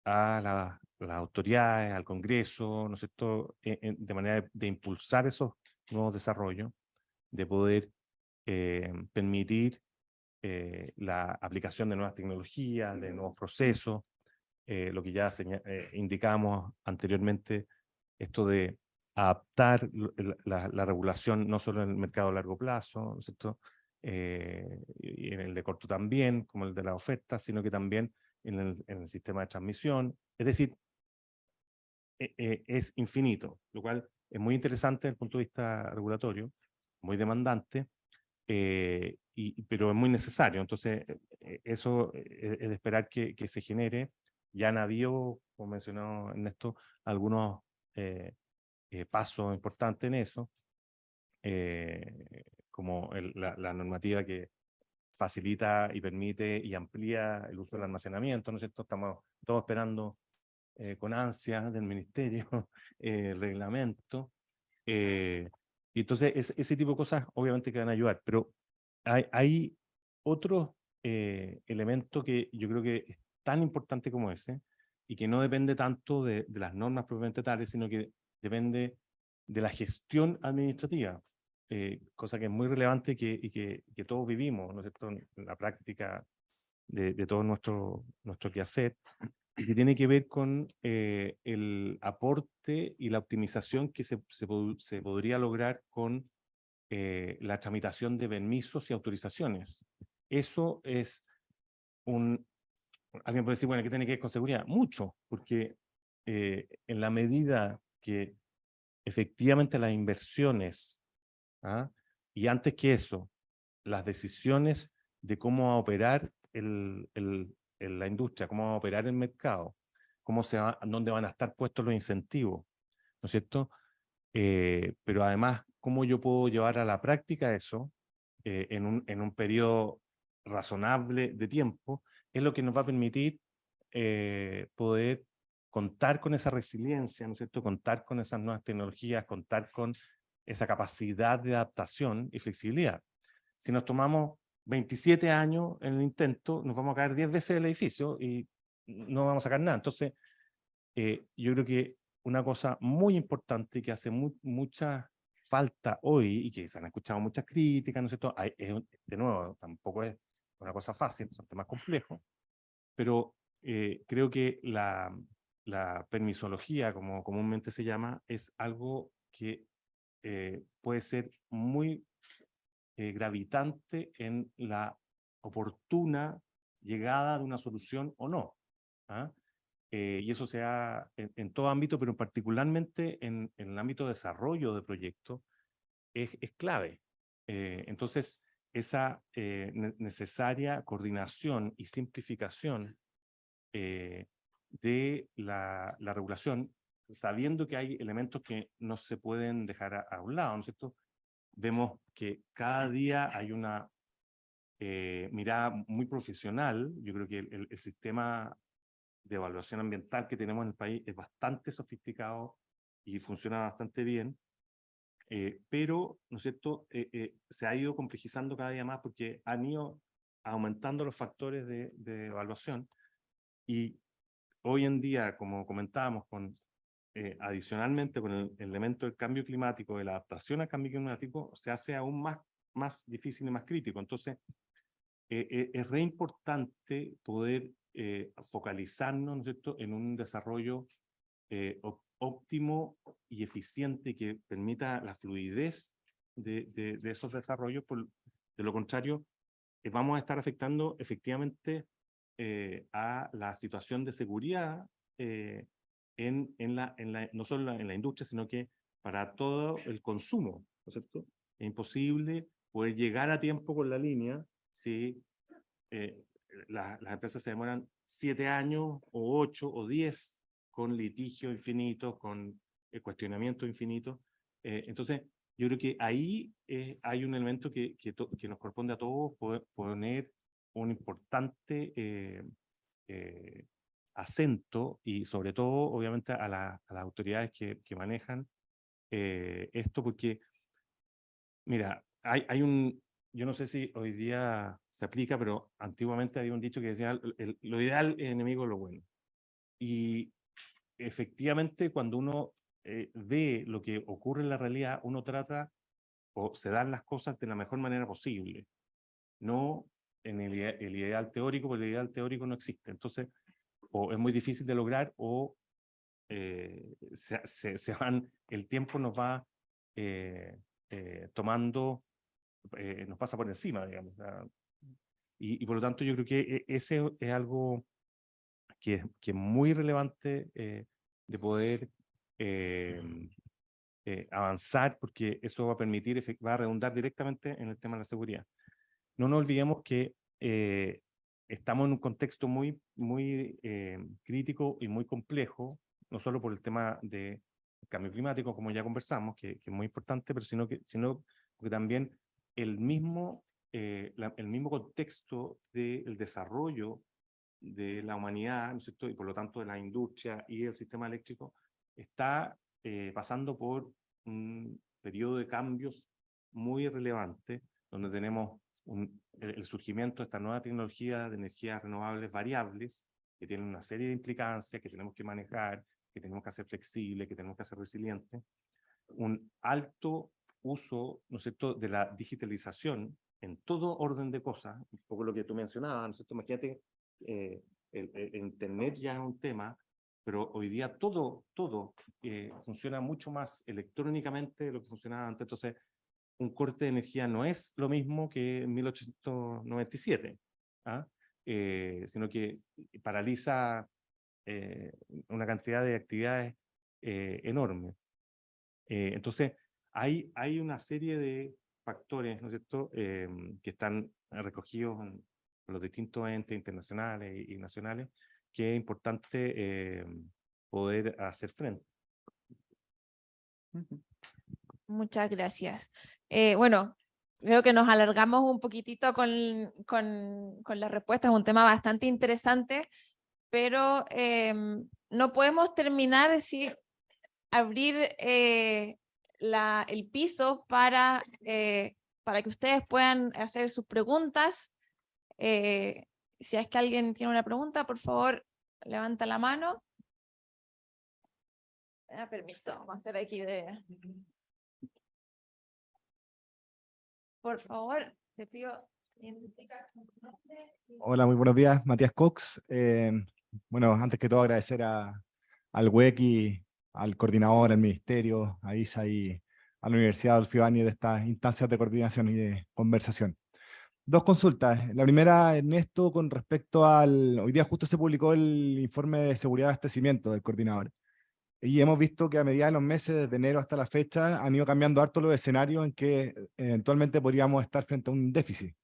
a las autoridades, al Congreso, ¿no es cierto?, de manera de impulsar esos nuevos desarrollos, de poder permitir la aplicación de nuevas tecnologías, de nuevos procesos, lo que ya indicamos anteriormente, esto de adaptar la regulación no solo en el mercado a largo plazo, ¿no es cierto?, y en el de corto también, como el de la oferta, sino que también en el sistema de transmisión. Es decir, es infinito, lo cual es muy interesante desde el punto de vista regulatorio, muy demandante, pero es muy necesario. Entonces, eso es de esperar que se genere. Ya han habido, como mencionó Ernesto, algunos pasos importantes en eso, como la normativa que facilita y permite y amplía el uso del almacenamiento, ¿no es cierto? Estamos todos esperando con ansia del ministerio el reglamento. Y entonces ese tipo de cosas obviamente que van a ayudar, pero hay otros elementos que yo creo que es tan importante como ese y que no depende tanto de las normas propiamente tales, sino que depende de la gestión administrativa, cosa que es muy relevante y que todos vivimos, ¿no es cierto?, en la práctica de todo nuestro quehacer, y que tiene que ver con el aporte y la optimización que se podría lograr con la tramitación de permisos y autorizaciones. Eso es alguien puede decir, bueno, ¿qué tiene que ver con seguridad? Mucho, porque en la medida que efectivamente las inversiones, ¿ah? Y antes que eso, las decisiones de cómo va a operar la industria, cómo va a operar el mercado, dónde van a estar puestos los incentivos, ¿no es cierto? Pero además, cómo yo puedo llevar a la práctica eso en un periodo razonable de tiempo, es lo que nos va a permitir poder contar con esa resiliencia, ¿no es cierto? Contar con esas nuevas tecnologías, contar con esa capacidad de adaptación y flexibilidad. Si nos tomamos 27 años en el intento, nos vamos a caer 10 veces del edificio y no vamos a sacar nada. Entonces, yo creo que una cosa muy importante que hace mucha falta hoy, y que se han escuchado muchas críticas, ¿no es cierto? De nuevo, tampoco es una cosa fácil, son temas complejos, pero creo que la permisología, como comúnmente se llama, es algo que puede ser muy gravitante en la oportuna llegada de una solución o no. ¿Ah? Y eso se da en todo ámbito, pero particularmente en el ámbito de desarrollo de proyectos es clave. Entonces, esa necesaria coordinación y simplificación de la regulación, sabiendo que hay elementos que no se pueden dejar a un lado, ¿no es cierto? Vemos que cada día hay una mirada muy profesional. Yo creo que el sistema de evaluación ambiental que tenemos en el país es bastante sofisticado y funciona bastante bien, pero, ¿no es cierto?, se ha ido complejizando cada día más porque han ido aumentando los factores de evaluación, y hoy en día, como comentábamos, adicionalmente con el elemento del cambio climático, de la adaptación al cambio climático, se hace aún más difícil y más crítico. Entonces, es re importante poder focalizarnos, ¿no es cierto?, en un desarrollo óptimo y eficiente que permita la fluidez de esos desarrollos. De lo contrario, vamos a estar afectando efectivamente a la situación de seguridad no solo en la industria, sino que para todo el consumo, ¿no es cierto? Es imposible poder llegar a tiempo con la línea si las empresas se demoran 7 años o 8 o 10 con litigio infinito, con cuestionamiento infinito. Entonces, yo creo que ahí hay un elemento que nos corresponde a todos poner un importante acento, y sobre todo, obviamente, a las autoridades que manejan esto, porque, mira, yo no sé si hoy día se aplica, pero antiguamente había un dicho que decía, lo ideal es enemigo de lo bueno. Y efectivamente, cuando uno ve lo que ocurre en la realidad, uno trata o se dan las cosas de la mejor manera posible, no en el ideal teórico, porque el ideal teórico no existe. Entonces, o es muy difícil de lograr, o el tiempo nos va tomando, nos pasa por encima, digamos. Y por lo tanto, yo creo que ese es algo que es muy relevante de poder avanzar, porque eso va a permitir, va a redundar directamente en el tema de la seguridad. No nos olvidemos que estamos en un contexto muy crítico y muy complejo, no solo por el tema del cambio climático, como ya conversamos, que es muy importante, pero sino porque también el mismo contexto del desarrollo de la humanidad, ¿no es cierto? Y por lo tanto de la industria y el sistema eléctrico, está pasando por un periodo de cambios muy relevante, donde tenemos el surgimiento de esta nueva tecnología de energías renovables variables, que tienen una serie de implicancias que tenemos que manejar, que tenemos que hacer flexibles, que tenemos que hacer resilientes, un alto uso, ¿no es cierto?, de la digitalización en todo orden de cosas, un poco lo que tú mencionabas, ¿no es cierto? Imagínate, el Internet ya es un tema, pero hoy día todo funciona mucho más electrónicamente de lo que funcionaba antes. Entonces, un corte de energía no es lo mismo que en 1897, ¿ah? Sino que paraliza una cantidad de actividades enormes. Entonces, hay una serie de factores, ¿no es cierto?, que están recogidos en los distintos entes internacionales y nacionales, que es importante poder hacer frente. Muchas gracias. Bueno, creo que nos alargamos un poquitito con las respuestas, un tema bastante interesante, pero no podemos terminar sin abrir el piso para que ustedes puedan hacer sus preguntas. Si es que alguien tiene una pregunta, por favor, levanta la mano. Permiso, vamos a hacer aquí de... Por favor, te pido... Hola, muy buenos días, Matías Cox. Bueno, antes que todo agradecer al WEC y al coordinador, al ministerio, a ISA y a la Universidad Adolfo Ibáñez de estas instancias de coordinación y de conversación. Dos consultas. La primera, Ernesto, con respecto al... Hoy día justo se publicó el informe de seguridad de abastecimiento del coordinador. Y hemos visto que a medida de los meses, desde enero hasta la fecha, han ido cambiando harto los escenarios en que eventualmente podríamos estar frente a un déficit.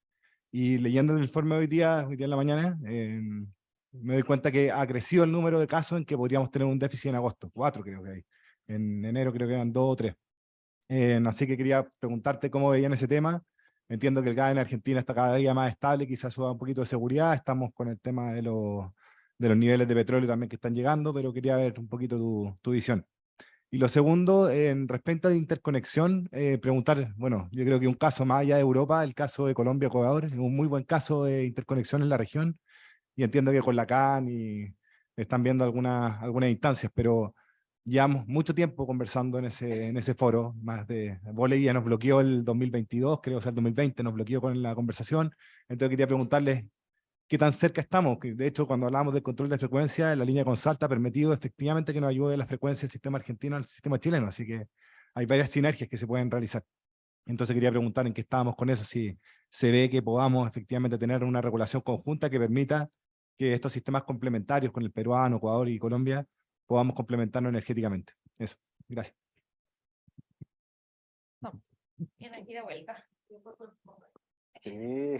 Y leyendo el informe hoy día en la mañana, me doy cuenta que ha crecido el número de casos en que podríamos tener un déficit en agosto. 4 creo que hay. En enero creo que eran 2 o 3. Así que quería preguntarte cómo veían ese tema. Entiendo que el gas en Argentina está cada día más estable, quizás eso da un poquito de seguridad. Estamos con el tema de los niveles de petróleo también que están llegando, pero quería ver un poquito tu visión. Y lo segundo, respecto a la interconexión, preguntar, bueno, yo creo que un caso más allá de Europa, el caso de Colombia-Ecuador, es un muy buen caso de interconexión en la región, y entiendo que con la CAN y están viendo algunas instancias, pero llevamos mucho tiempo conversando en ese foro, Bolivia nos bloqueó el 2022, creo, o sea, el 2020 nos bloqueó con la conversación, entonces quería preguntarles qué tan cerca estamos, que de hecho cuando hablamos del control de frecuencia, la línea con Salta ha permitido efectivamente que nos ayude la frecuencia del sistema argentino al sistema chileno, así que hay varias sinergias que se pueden realizar. Entonces quería preguntar en qué estábamos con eso, si se ve que podamos efectivamente tener una regulación conjunta que permita que estos sistemas complementarios con el peruano, Ecuador y Colombia podamos complementarnos energéticamente. Eso, gracias. Viene aquí de vuelta. Sí.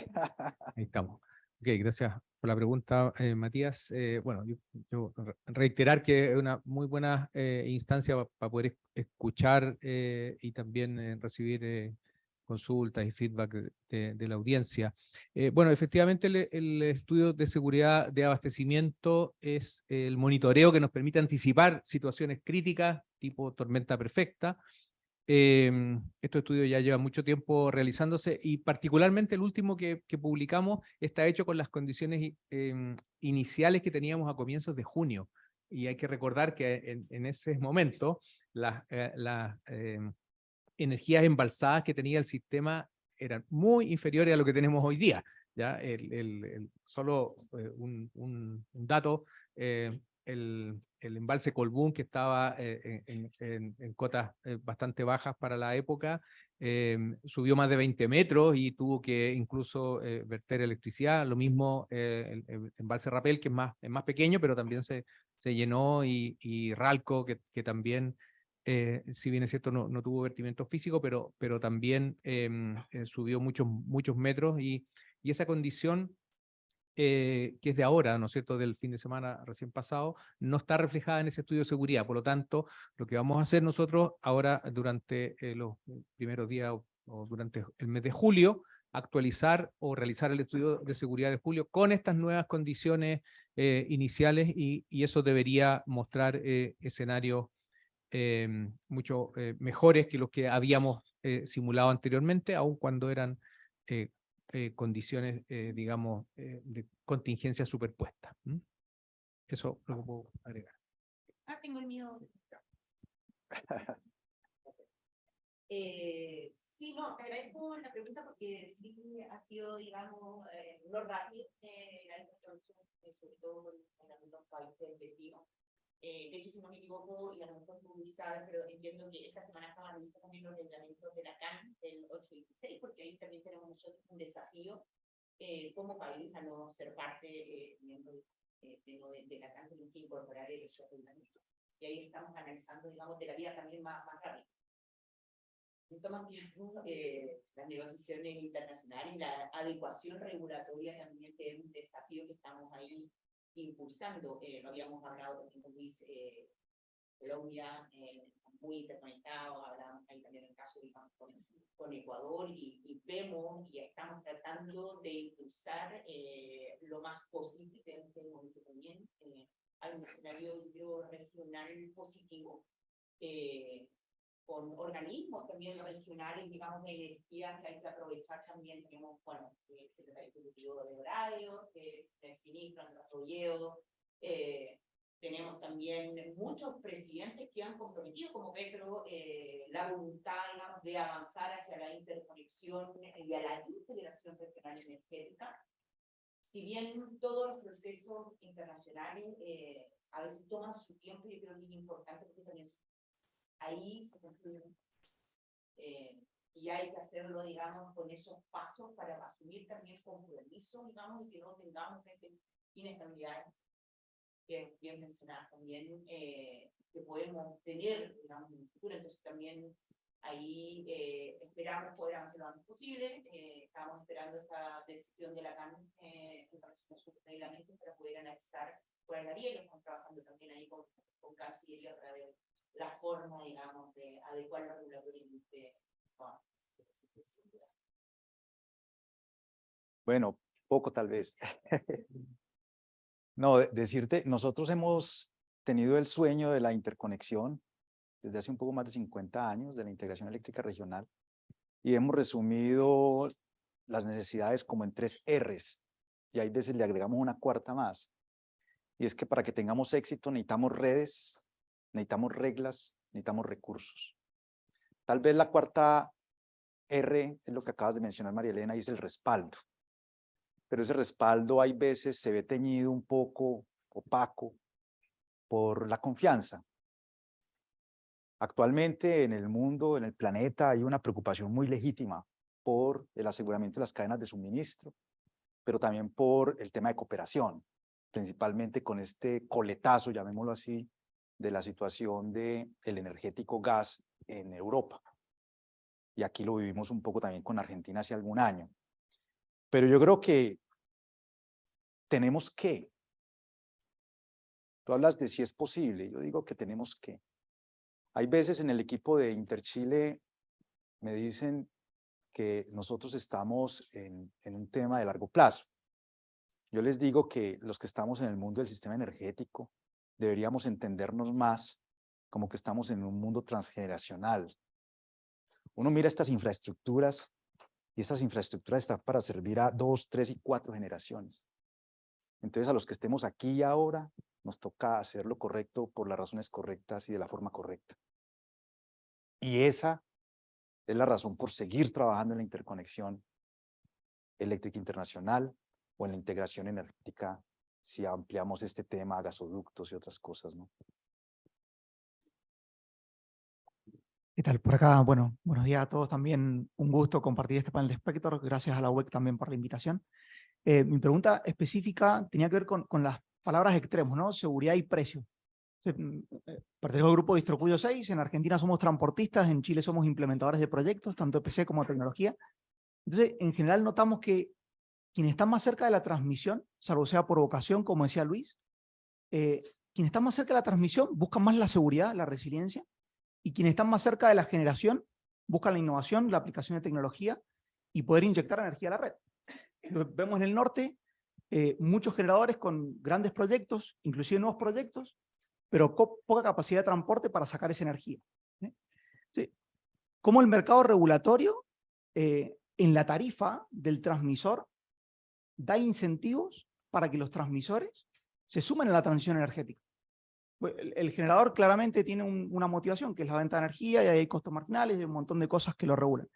Ahí estamos. Ok, gracias por la pregunta, Matías. Bueno, yo reiterar que es una muy buena instancia para poder escuchar y también recibir consultas y feedback de la audiencia. Bueno, efectivamente el estudio de seguridad de abastecimiento es el monitoreo que nos permite anticipar situaciones críticas tipo tormenta perfecta. Estos estudios ya llevan mucho tiempo realizándose y particularmente el último que publicamos está hecho con las condiciones iniciales que teníamos a comienzos de junio. Y hay que recordar que en ese momento las energías embalsadas que tenía el sistema eran muy inferiores a lo que tenemos hoy día. ¿Ya? Solo un dato, el embalse Colbún, que estaba en cotas bastante bajas para la época, subió más de 20 metros y tuvo que incluso verter electricidad. Lo mismo el embalse Rapel, que es más pequeño, pero también se llenó, y Ralco, que también, si bien es cierto, no tuvo vertimiento físico, pero también subió muchos metros, y esa condición que es de ahora, ¿no es cierto?, del fin de semana recién pasado, no está reflejada en ese estudio de seguridad. Por lo tanto, lo que vamos a hacer nosotros ahora durante los primeros días o o durante el mes de julio, actualizar o realizar el estudio de seguridad de julio con estas nuevas condiciones iniciales y eso debería mostrar escenarios mucho mejores que los que habíamos simulado anteriormente, aun cuando eran condiciones, digamos, de contingencia superpuesta. Eso lo puedo agregar. Tengo el mío. Sí, no, te agradezco la pregunta porque sí ha sido, digamos, no rápido la intervención, sobre todo en algunos países vecinos. De hecho, si no me equivoco, y a lo mejor tú sabes, pero entiendo que esta semana estaban listos también los reglamentos de la CAN del 816, porque ahí también tenemos nosotros un desafío como país a no ser parte miembro de la CAN, tenemos que incorporar esos reglamentos. Y ahí estamos analizando, digamos, de la vía también más rápida. Toman tiempo las negociaciones internacionales y la adecuación regulatoria también, que es un desafío que estamos ahí impulsando. Lo habíamos hablado también con Luis, Colombia, muy interconectado, hablamos ahí también en el caso, digamos, con Ecuador, y vemos y estamos tratando de impulsar lo más posible, que también hay un escenario regional positivo, con organismos también regionales, digamos, de energía que hay que aprovechar también. Tenemos, bueno, el secretario ejecutivo de horario, que es el ministro Andrés Rolledo. Tenemos también muchos presidentes que han comprometido, como Petro, la voluntad, digamos, de avanzar hacia la interconexión y a la integración regional energética. Si bien todos los procesos internacionales a veces toman su tiempo, yo creo que es importante porque también ahí se construyen y hay que hacerlo, digamos, con esos pasos para asumir también compromisos, digamos, y que no tengamos inestabilidad, que bien mencionadas también, que podemos tener, digamos, en el futuro. Entonces también ahí esperamos poder avanzar lo antes posible. Estamos esperando esta decisión de la CAN en relación a su reglamento para poder analizar cuál es la vía, y estamos trabajando también ahí con Cancillería para ver la forma, digamos, de adecuar la regulatoriamente. Bueno, poco tal vez. No, decirte, nosotros hemos tenido el sueño de la interconexión desde hace un poco más de 50 años, de la integración eléctrica regional, y hemos resumido las necesidades como en 3 Rs, y hay veces le agregamos una cuarta más, y es que para que tengamos éxito necesitamos redes, necesitamos reglas, necesitamos recursos. Tal vez la cuarta R es lo que acabas de mencionar, María Elena, y es el respaldo. Pero ese respaldo hay veces se ve teñido un poco opaco por la confianza. Actualmente en el mundo, en el planeta, hay una preocupación muy legítima por el aseguramiento de las cadenas de suministro, pero también por el tema de cooperación, principalmente con este coletazo, llamémoslo así, de la situación del energético gas en Europa. Y aquí lo vivimos un poco también con Argentina hace algún año. Pero yo creo que tenemos que. Tú hablas de si es posible, yo digo que tenemos que. Hay veces en el equipo de Interchile me dicen que nosotros estamos en un tema de largo plazo. Yo les digo que los que estamos en el mundo del sistema energético deberíamos entendernos más como que estamos en un mundo transgeneracional. Uno mira estas infraestructuras y estas infraestructuras están para servir a 2, 3 y 4 generaciones. Entonces a los que estemos aquí y ahora nos toca hacer lo correcto por las razones correctas y de la forma correcta. Y esa es la razón por seguir trabajando en la interconexión eléctrica internacional o en la integración energética si ampliamos este tema a gasoductos y otras cosas, ¿no? ¿Qué tal? Por acá, bueno, buenos días a todos también. Un gusto compartir este panel de Spector. Gracias a la UEC también por la invitación. Mi pregunta específica tenía que ver con las palabras extremos, ¿no? Seguridad y precio. Pertenezco al grupo Distribuido 6. En Argentina somos transportistas, en Chile somos implementadores de proyectos, tanto de PC como de tecnología. Entonces, en general notamos que quienes están más cerca de la transmisión, salvo sea por vocación, como decía Luis, quienes están más cerca de la transmisión buscan más la seguridad, la resiliencia, y quienes están más cerca de la generación buscan la innovación, la aplicación de tecnología y poder inyectar energía a la red. Vemos en el norte muchos generadores con grandes proyectos, inclusive nuevos proyectos, pero poca capacidad de transporte para sacar esa energía. Sí. Cómo el mercado regulatorio en la tarifa del transmisor da incentivos para que los transmisores se sumen a la transición energética. El generador claramente tiene una motivación, que es la venta de energía, y hay costos marginales y un montón de cosas que lo regulan.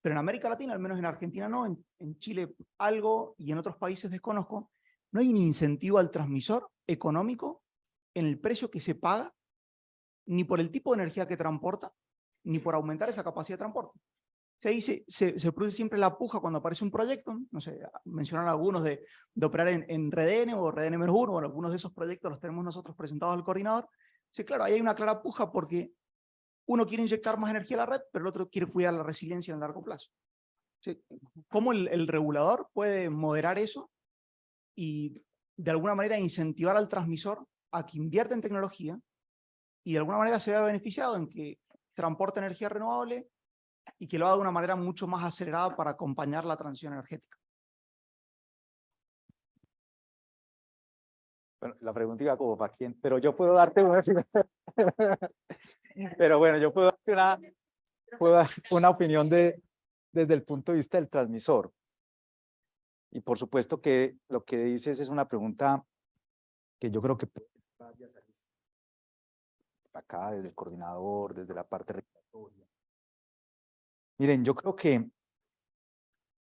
Pero en América Latina, al menos en Argentina no, en Chile algo y en otros países desconozco, no hay un incentivo al transmisor económico en el precio que se paga, ni por el tipo de energía que transporta, ni por aumentar esa capacidad de transporte. O sea, ahí se produce siempre la puja cuando aparece un proyecto, no sé, mencionaron algunos de operar en REDN o REDN-1, bueno, algunos de esos proyectos los tenemos nosotros presentados al coordinador. Sí, claro, ahí hay una clara puja porque uno quiere inyectar más energía a la red, pero el otro quiere cuidar la resiliencia en el largo plazo. ¿Sí? ¿Cómo el regulador puede moderar eso y de alguna manera incentivar al transmisor a que invierta en tecnología y de alguna manera se vea beneficiado en que transporte energía renovable y que lo haga de una manera mucho más acelerada para acompañar la transición energética? Bueno, la pregunta iba como para quién, pero yo puedo darte una, pero bueno, yo puedo darte una opinión desde el punto de vista del transmisor. Y por supuesto que lo que dices es una pregunta que yo creo que acá desde el coordinador, desde la parte regulatoria. Miren, yo creo que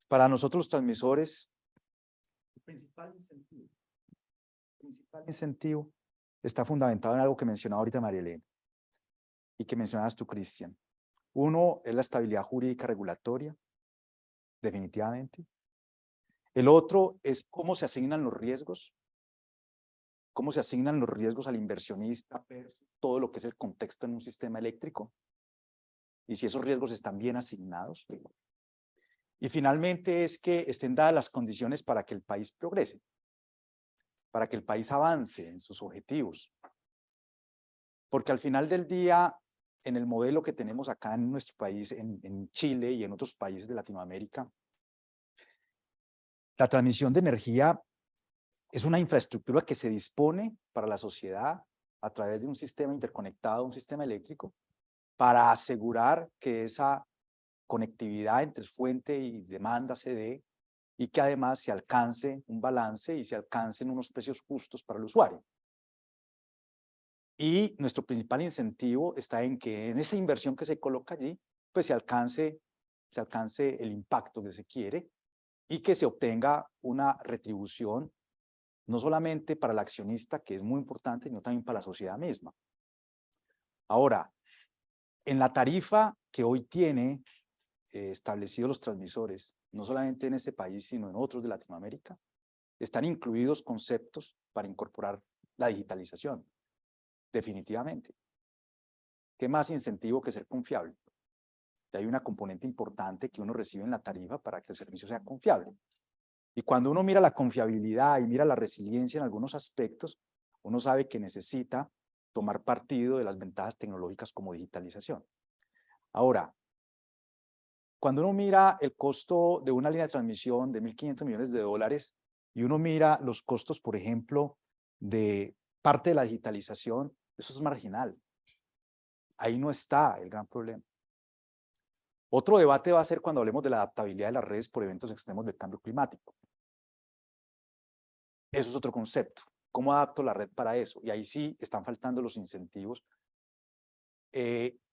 para nosotros los transmisores, el principal incentivo está fundamentado en algo que mencionaba ahorita María Elena y que mencionabas tú, Cristian. Uno es la estabilidad jurídica regulatoria, definitivamente. El otro es cómo se asignan los riesgos, al inversionista, todo lo que es el contexto en un sistema eléctrico, y si esos riesgos están bien asignados. Y finalmente es que estén dadas las condiciones para que el país progrese, para que el país avance en sus objetivos. Porque al final del día, en el modelo que tenemos acá en nuestro país, en Chile y en otros países de Latinoamérica, la transmisión de energía es una infraestructura que se dispone para la sociedad a través de un sistema interconectado, un sistema eléctrico, para asegurar que esa conectividad entre fuente y demanda se dé y que además se alcance un balance y se alcancen unos precios justos para el usuario. Y nuestro principal incentivo está en que en esa inversión que se coloca allí, pues se alcance el impacto que se quiere y que se obtenga una retribución no solamente para el accionista, que es muy importante, sino también para la sociedad misma. Ahora, en la tarifa que hoy tiene establecidos los transmisores, no solamente en este país, sino en otros de Latinoamérica, están incluidos conceptos para incorporar la digitalización, definitivamente. ¿Qué más incentivo que ser confiable? Y hay una componente importante que uno recibe en la tarifa para que el servicio sea confiable. Y cuando uno mira la confiabilidad y mira la resiliencia en algunos aspectos, uno sabe que necesita tomar partido de las ventajas tecnológicas como digitalización. Ahora, cuando uno mira el costo de una línea de transmisión de 1.500 millones de dólares y uno mira los costos, por ejemplo, de parte de la digitalización, eso es marginal. Ahí no está el gran problema. Otro debate va a ser cuando hablemos de la adaptabilidad de las redes por eventos extremos del cambio climático. Eso es otro concepto. ¿Cómo adapto la red para eso? Y ahí sí están faltando los incentivos,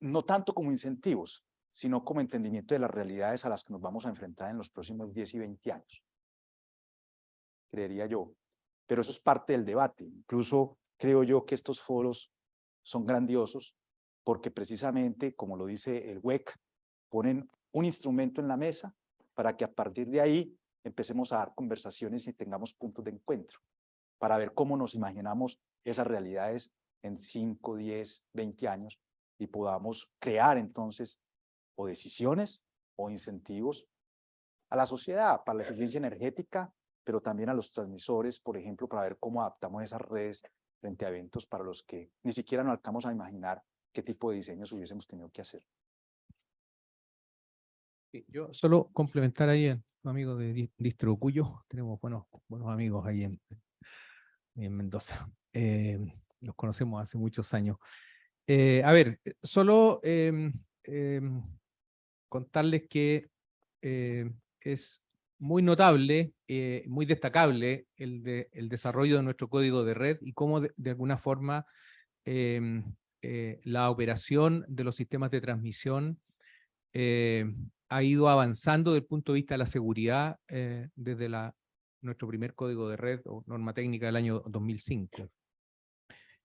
no tanto como incentivos, sino como entendimiento de las realidades a las que nos vamos a enfrentar en los próximos 10 y 20 años. Creería yo. Pero eso es parte del debate. Incluso creo yo que estos foros son grandiosos porque precisamente, como lo dice el WEC, ponen un instrumento en la mesa para que a partir de ahí empecemos a dar conversaciones y tengamos puntos de encuentro para ver cómo nos imaginamos esas realidades en 5, 10, 20 años y podamos crear entonces o decisiones o incentivos a la sociedad para la eficiencia energética, pero también a los transmisores, por ejemplo, para ver cómo adaptamos esas redes frente a eventos para los que ni siquiera nos alcanzamos a imaginar qué tipo de diseños hubiésemos tenido que hacer. Sí, yo solo complementar ahí a los amigos de Distro Cuyo, tenemos buenos amigos ahí en Mendoza. Los conocemos hace muchos años. A ver, solo contarles que es muy notable, muy destacable el desarrollo de nuestro código de red y cómo de alguna forma la operación de los sistemas de transmisión ha ido avanzando desde el punto de vista de la seguridad desde nuestro primer código de red o norma técnica del año 2005.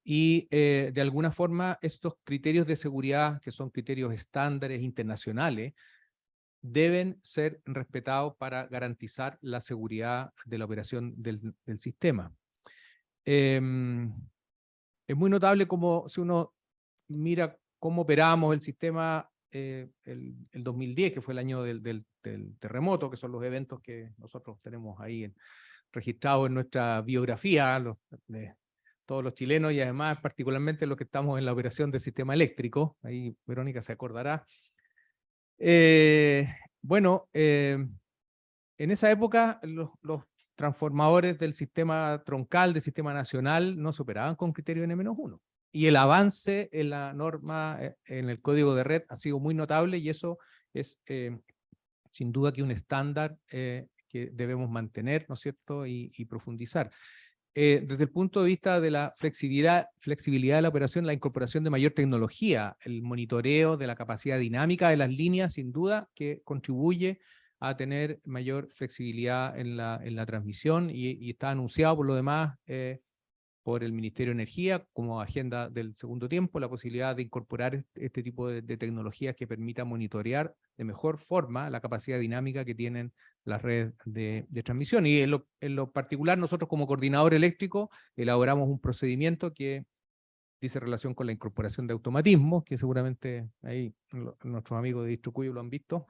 Y de alguna forma estos criterios de seguridad, que son criterios estándares internacionales, deben ser respetados para garantizar la seguridad de la operación del sistema. Es muy notable como si uno mira cómo operamos el sistema el 2010, que fue el año del terremoto, que son los eventos que nosotros tenemos ahí registrados en nuestra biografía, de todos los chilenos y además particularmente los que estamos en la operación del sistema eléctrico. Ahí Verónica se acordará. Bueno, en esa época los transformadores del sistema troncal, del sistema nacional, no se operaban con criterio N-1. Y el avance en la norma, en el código de red, ha sido muy notable y eso es sin duda que un estándar que debemos mantener, ¿no es cierto?, y profundizar. Desde el punto de vista de la flexibilidad de la operación, la incorporación de mayor tecnología, el monitoreo de la capacidad dinámica de las líneas, sin duda que contribuye a tener mayor flexibilidad en la transmisión y está anunciado por lo demás por el Ministerio de Energía como agenda del segundo tiempo, la posibilidad de incorporar este tipo de tecnologías que permitan monitorear de mejor forma la capacidad dinámica que tienen las redes de transmisión. Y en lo particular, nosotros como coordinador eléctrico elaboramos un procedimiento que dice relación con la incorporación de automatismos, que seguramente ahí nuestros amigos de Distro Cuyo lo han visto.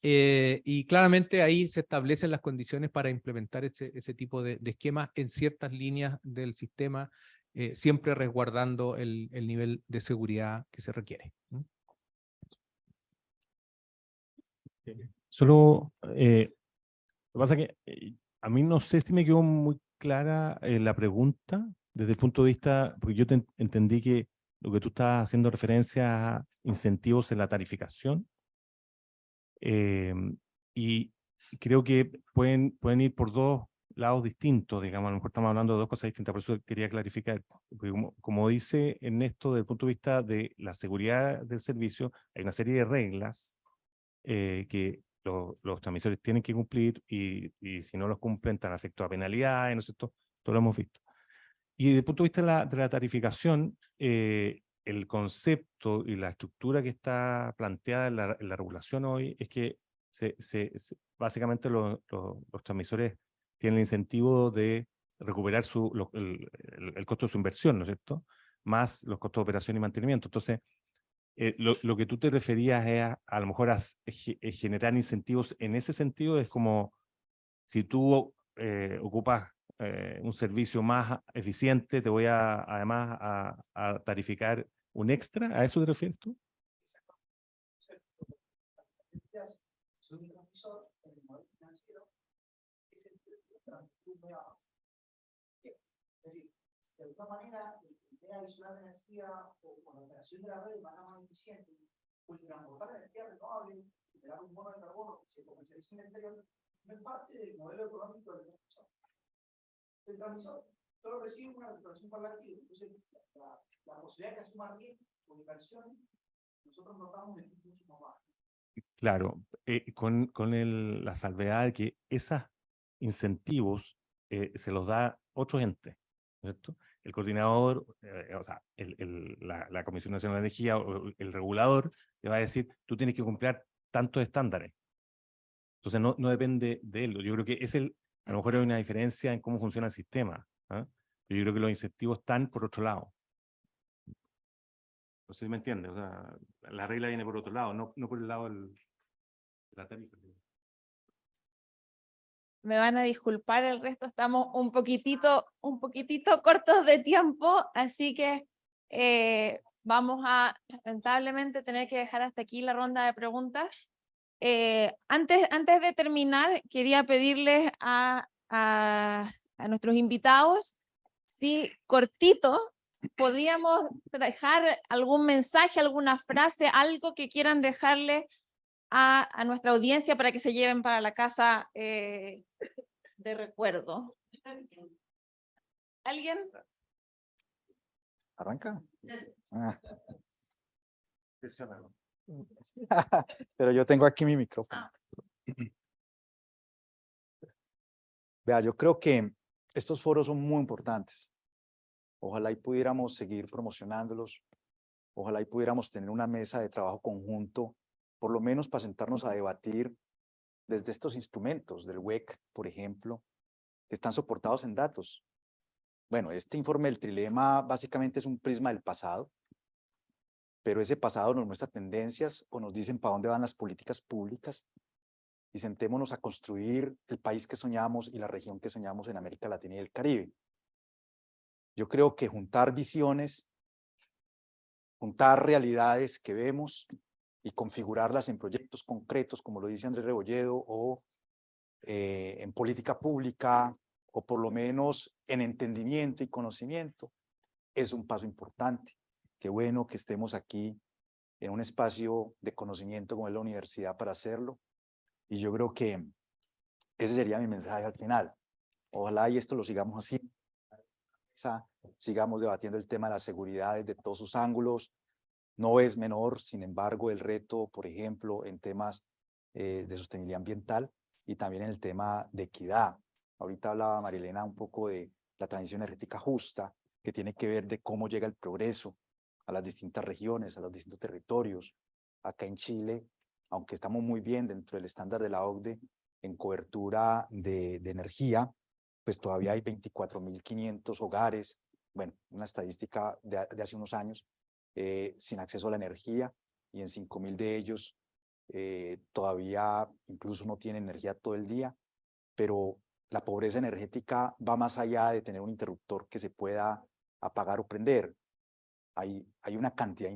Y claramente ahí se establecen las condiciones para implementar ese tipo de esquemas en ciertas líneas del sistema, siempre resguardando el nivel de seguridad que se requiere. Solo, lo que pasa que a mí no sé si me quedó muy clara la pregunta desde el punto de vista, porque yo entendí que lo que tú estás haciendo referencia a incentivos en la tarificación. Y creo que pueden ir por dos lados distintos, digamos, a lo mejor estamos hablando de dos cosas distintas, por eso quería clarificar. Porque como dice Ernesto, desde el punto de vista de la seguridad del servicio, hay una serie de reglas que los transmisores tienen que cumplir y si no los cumplen, están afectados a penalidades, ¿no es cierto? Todo lo hemos visto. Y desde el punto de vista de la tarificación, el concepto y la estructura que está planteada en la regulación hoy es que básicamente los transmisores tienen el incentivo de recuperar el costo de su inversión, ¿no es cierto? Más los costos de operación y mantenimiento. Entonces, lo que tú te referías es a lo mejor a generar incentivos en ese sentido, es como si tú ocupas un servicio más eficiente, te voy además a tarificar un extra. ¿A eso te refieres tú? Es decir, de alguna manera, la idea de isolar la energía o la operación de la red de manera más eficiente, pues transportar energía renovable, generar un bono de carbono que se comercializa en el exterior, no es parte del modelo económico del transmisor. El transmisor solo recibe una recuperación por el activo, entonces la posibilidad de que asuma riesgo o inversión, nosotros notamos de mucho más bajo. Claro, con la salvedad de que esos incentivos se los da otro ente, ¿cierto? El coordinador, o sea, la Comisión Nacional de Energía o el regulador le va a decir, tú tienes que cumplir tantos estándares. Entonces no depende de él. Yo creo que a lo mejor hay una diferencia en cómo funciona el sistema. Yo creo que los incentivos están por otro lado. No sé si me entiendes. O sea, la regla viene por otro lado, no por el lado de la tarifa. Me van a disculpar, el resto estamos un poquitito cortos de tiempo, así que vamos a lamentablemente tener que dejar hasta aquí la ronda de preguntas. Antes de terminar, quería pedirles a nuestros invitados, si cortito, podríamos dejar algún mensaje, alguna frase, algo que quieran dejarle a nuestra audiencia para que se lleven para la casa de recuerdo. ¿Alguien? ¿Arranca? Ah. Pero yo tengo aquí mi micrófono. Vea, yo creo que estos foros son muy importantes. Ojalá y pudiéramos seguir promocionándolos. Ojalá y pudiéramos tener una mesa de trabajo conjunto, por lo menos para sentarnos a debatir desde estos instrumentos del WEC, por ejemplo, que están soportados en datos. Bueno, este informe del trilema básicamente es un prisma del pasado, pero ese pasado nos muestra tendencias o nos dicen para dónde van las políticas públicas, y sentémonos a construir el país que soñamos y la región que soñamos en América Latina y el Caribe. Yo creo que juntar visiones, juntar realidades que vemos y configurarlas en proyectos concretos, como lo dice Andrés Rebolledo, o en política pública, o por lo menos en entendimiento y conocimiento, es un paso importante. Qué bueno que estemos aquí en un espacio de conocimiento como es la universidad para hacerlo, y yo creo que ese sería mi mensaje al final. Ojalá y esto lo sigamos así, sigamos debatiendo el tema de la seguridad desde todos sus ángulos. No es menor, sin embargo, el reto, por ejemplo, en temas de sostenibilidad ambiental y también en el tema de equidad. Ahorita hablaba Marilena un poco de la transición energética justa, que tiene que ver de cómo llega el progreso a las distintas regiones, a los distintos territorios. Acá en Chile, aunque estamos muy bien dentro del estándar de la OCDE en cobertura de energía, pues todavía hay 24.500 hogares, bueno, una estadística de hace unos años, sin acceso a la energía, y en 5.000 de ellos todavía incluso no tienen energía todo el día, pero la pobreza energética va más allá de tener un interruptor que se pueda apagar o prender. Hay una cantidad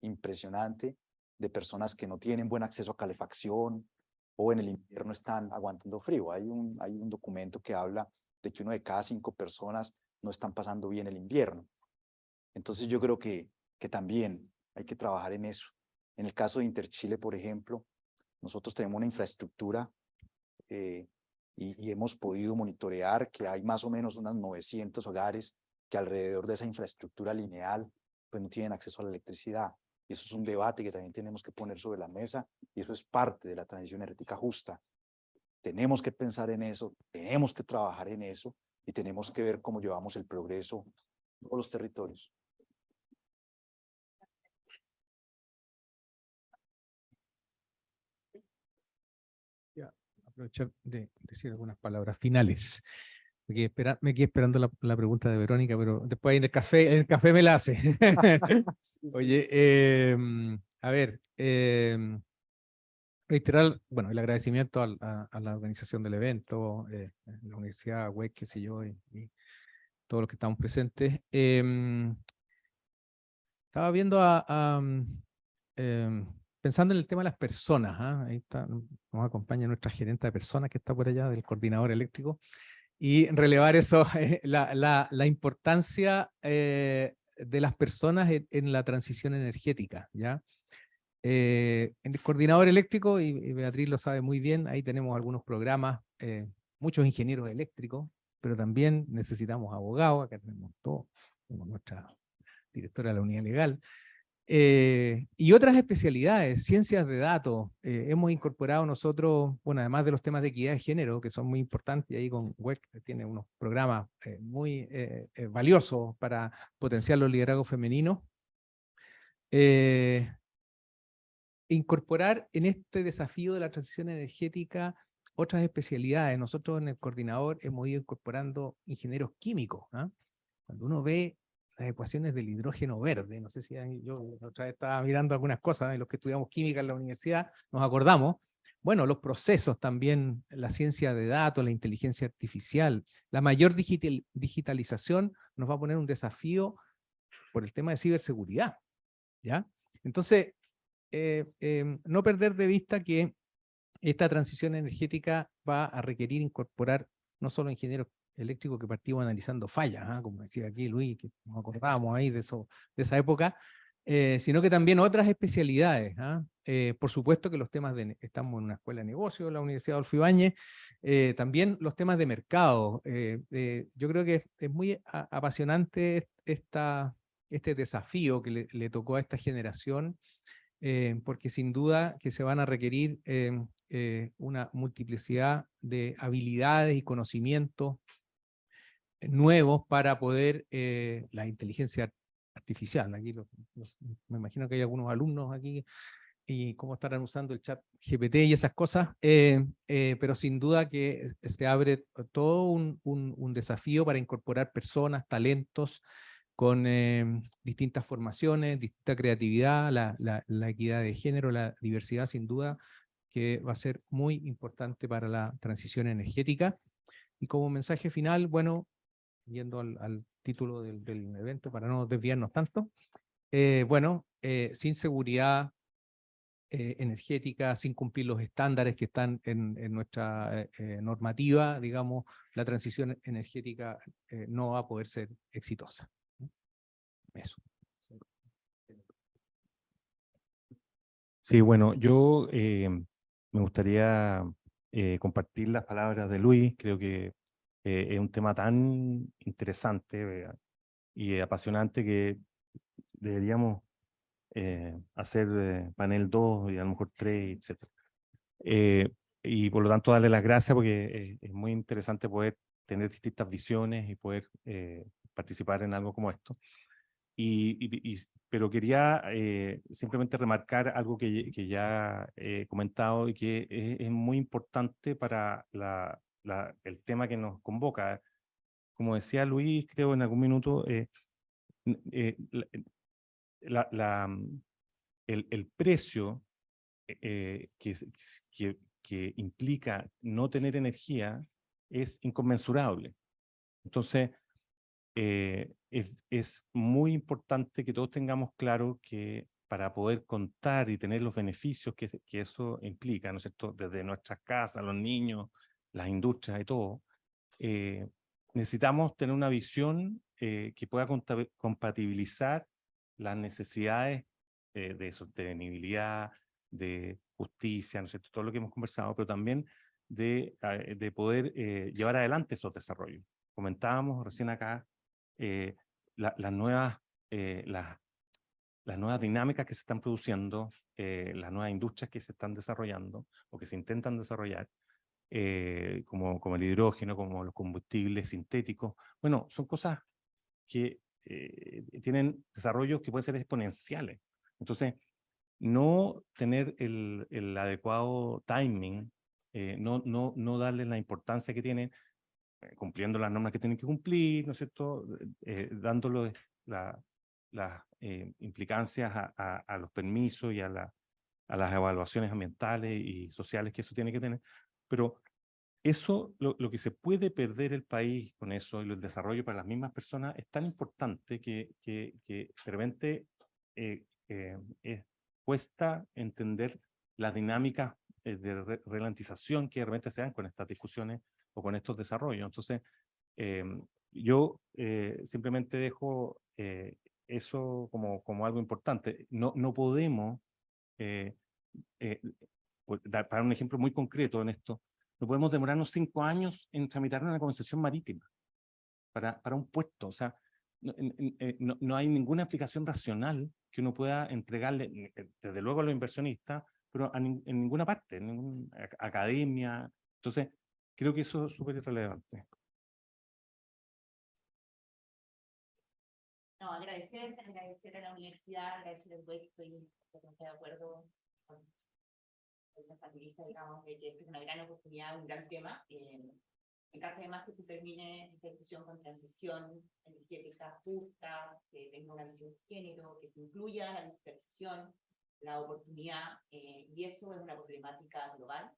impresionante de personas que no tienen buen acceso a calefacción o en el invierno están aguantando frío. Hay un documento que habla de que 1 de cada 5 personas no están pasando bien el invierno. Entonces yo creo que también hay que trabajar en eso. En el caso de Interchile, por ejemplo, nosotros tenemos una infraestructura y hemos podido monitorear que hay más o menos unos 900 hogares que alrededor de esa infraestructura lineal pues no tienen acceso a la electricidad. Y eso es un debate que también tenemos que poner sobre la mesa, y eso es parte de la transición energética justa. Tenemos que pensar en eso, tenemos que trabajar en eso, y tenemos que ver cómo llevamos el progreso a todos los territorios. Aprovechar de decir algunas palabras finales. Me quedé esperando la pregunta de Verónica, pero después en el café me la hace. Oye, a ver, reiterar, bueno, el agradecimiento a la organización del evento, la Universidad WEC, qué sé yo, y todos los que estamos presentes. Estaba viendo pensando en el tema de las personas, ahí está, nos acompaña nuestra gerente de personas que está por allá, del coordinador eléctrico, y relevar eso, la importancia de las personas en la transición energética, ¿ya? En el coordinador eléctrico, y Beatriz lo sabe muy bien, ahí tenemos algunos programas, muchos ingenieros eléctricos, pero también necesitamos abogados, acá tenemos todo, tenemos nuestra directora de la unidad legal, y otras especialidades, ciencias de datos. Hemos incorporado nosotros, bueno, además de los temas de equidad de género, que son muy importantes, y ahí con WEC tiene unos programas muy valiosos para potenciar los liderazgos femeninos. Incorporar en este desafío de la transición energética otras especialidades. Nosotros en el coordinador hemos ido incorporando ingenieros químicos. Cuando uno ve las ecuaciones del hidrógeno verde, no sé si yo otra vez estaba mirando algunas cosas, los que estudiamos química en la universidad nos acordamos, bueno, los procesos también, la ciencia de datos, la inteligencia artificial, la mayor digitalización nos va a poner un desafío por el tema de ciberseguridad, ¿ya? Entonces, no perder de vista que esta transición energética va a requerir incorporar no solo ingenieros eléctricos que partimos analizando fallas, como decía aquí Luis, que nos acordábamos ahí de esa época, sino que también otras especialidades. Por supuesto que los temas estamos en una escuela de negocios, la Universidad Adolfo Ibáñez, también los temas de mercado. Yo creo que es muy apasionante este desafío que le tocó a esta generación, porque sin duda que se van a requerir una multiplicidad de habilidades y conocimientos nuevos para poder la inteligencia artificial. Aquí me imagino que hay algunos alumnos aquí y cómo estarán usando el chat GPT y esas cosas, pero sin duda que se abre todo un desafío para incorporar personas, talentos, con distintas formaciones, distinta creatividad, la equidad de género, la diversidad, sin duda, que va a ser muy importante para la transición energética. Y como mensaje final, bueno, yendo al título del evento, para no desviarnos tanto, bueno, sin seguridad energética, sin cumplir los estándares que están en nuestra normativa, digamos, la transición energética no va a poder ser exitosa. Eso. Sí, bueno, yo me gustaría compartir las palabras de Luis. Creo que es un tema tan interesante y apasionante que deberíamos hacer panel 2 y a lo mejor 3, etc. Y por lo tanto darle las gracias porque es muy interesante poder tener distintas visiones y poder participar en algo como esto. Pero quería simplemente remarcar algo que ya he comentado y que es muy importante para el tema que nos convoca. Como decía Luis, creo en algún minuto, el precio que implica no tener energía es inconmensurable. Entonces, es muy importante que todos tengamos claro que para poder contar y tener los beneficios que eso implica, ¿no es cierto?, desde nuestras casas, los niños, las industrias y todo, necesitamos tener una visión que pueda compatibilizar las necesidades de sostenibilidad, de justicia, ¿no es cierto?, todo lo que hemos conversado, pero también de poder llevar adelante esos desarrollos. Comentábamos recién acá las nuevas dinámicas que se están produciendo, las nuevas industrias que se están desarrollando o que se intentan desarrollar, como el hidrógeno, como los combustibles sintéticos. Bueno, son cosas que tienen desarrollos que pueden ser exponenciales. Entonces, no tener el adecuado timing, no darle la importancia que tienen, cumpliendo las normas que tienen que cumplir, ¿no es cierto?, dándole las implicancias a los permisos y a las evaluaciones ambientales y sociales que eso tiene que tener. Pero eso, lo que se puede perder el país con eso y el desarrollo para las mismas personas es tan importante que de repente cuesta entender las dinámicas de ralentización que de repente se dan con estas discusiones o con estos desarrollos. Entonces, yo simplemente dejo eso como algo importante. No podemos, para un ejemplo muy concreto en esto, no podemos demorarnos 5 años en tramitar una concesión marítima para un puerto. O sea, no hay ninguna aplicación racional que uno pueda entregarle, desde luego a los inversionistas, pero en ninguna parte, en ninguna academia. Entonces, creo que eso es súper relevante. No, agradecer a la universidad, agradecer al WEC, estoy de acuerdo con los panelistas, digamos, de que es una gran oportunidad, un gran tema. Me encanta además que se termine esta discusión con transición energética justa, que tenga una visión de género, que se incluya la digitalización, la oportunidad, y eso es una problemática global.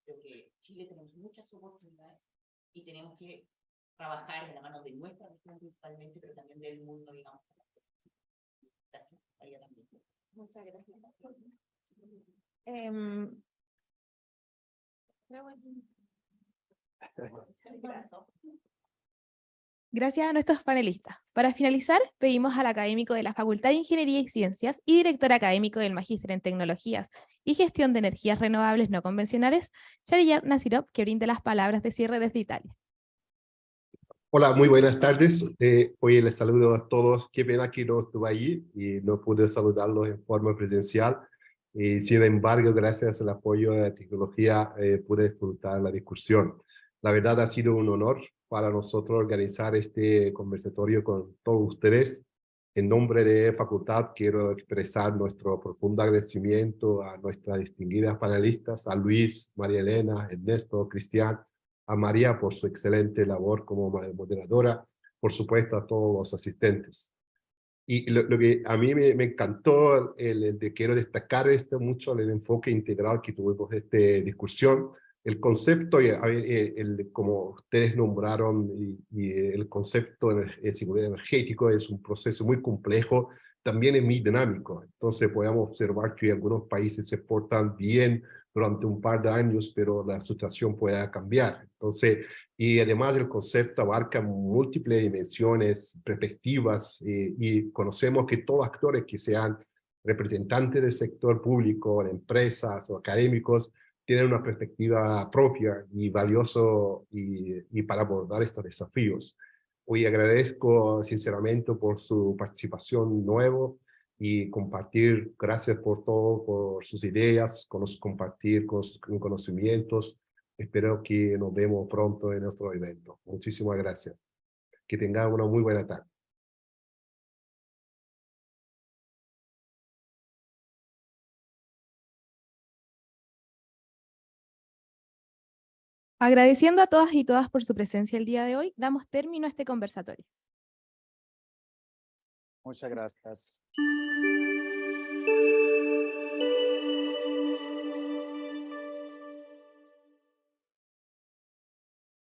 Creo que en Chile tenemos muchas oportunidades y tenemos que trabajar de la mano de nuestra región principalmente, pero también del mundo, digamos. Gracias, María, también. Muchas gracias. Em, Gracias a nuestros panelistas. Para finalizar, pedimos al académico de la Facultad de Ingeniería y Ciencias y director académico del Magíster en Tecnologías y Gestión de Energías Renovables No Convencionales, Shahriyar Nasirov, que brinde las palabras de cierre desde Italia. Hola, muy buenas tardes. Hoy les saludo a todos. Qué pena que no estuve allí y no pude saludarlos en forma presencial. Sin embargo, gracias al apoyo de la tecnología, pude disfrutar la discusión. La verdad ha sido un honor para nosotros organizar este conversatorio con todos ustedes. En nombre de Facultad, quiero expresar nuestro profundo agradecimiento a nuestras distinguidas panelistas, a Luis, María Elena, Ernesto, Cristian, a María por su excelente labor como moderadora, por supuesto a todos los asistentes. Y lo que a mí me encantó, quiero destacar mucho el enfoque integral que tuvimos de esta discusión, el concepto, como ustedes nombraron, y el concepto de seguridad energético es un proceso muy complejo, también es muy dinámico. Entonces podemos observar que algunos países se portan bien durante un par de años, pero la situación puede cambiar. Entonces, y además el concepto abarca múltiples dimensiones, perspectivas, y conocemos que todos actores que sean representantes del sector público, empresas o académicos, tienen una perspectiva propia y valioso y para abordar estos desafíos. Hoy agradezco sinceramente por su participación nuevo y compartir, gracias por todo, por sus ideas, compartir con sus conocimientos. Espero que nos vemos pronto en nuestro evento. Muchísimas gracias. Que tengan una muy buena tarde. Agradeciendo a todas y todas por su presencia el día de hoy, damos término a este conversatorio. Muchas gracias.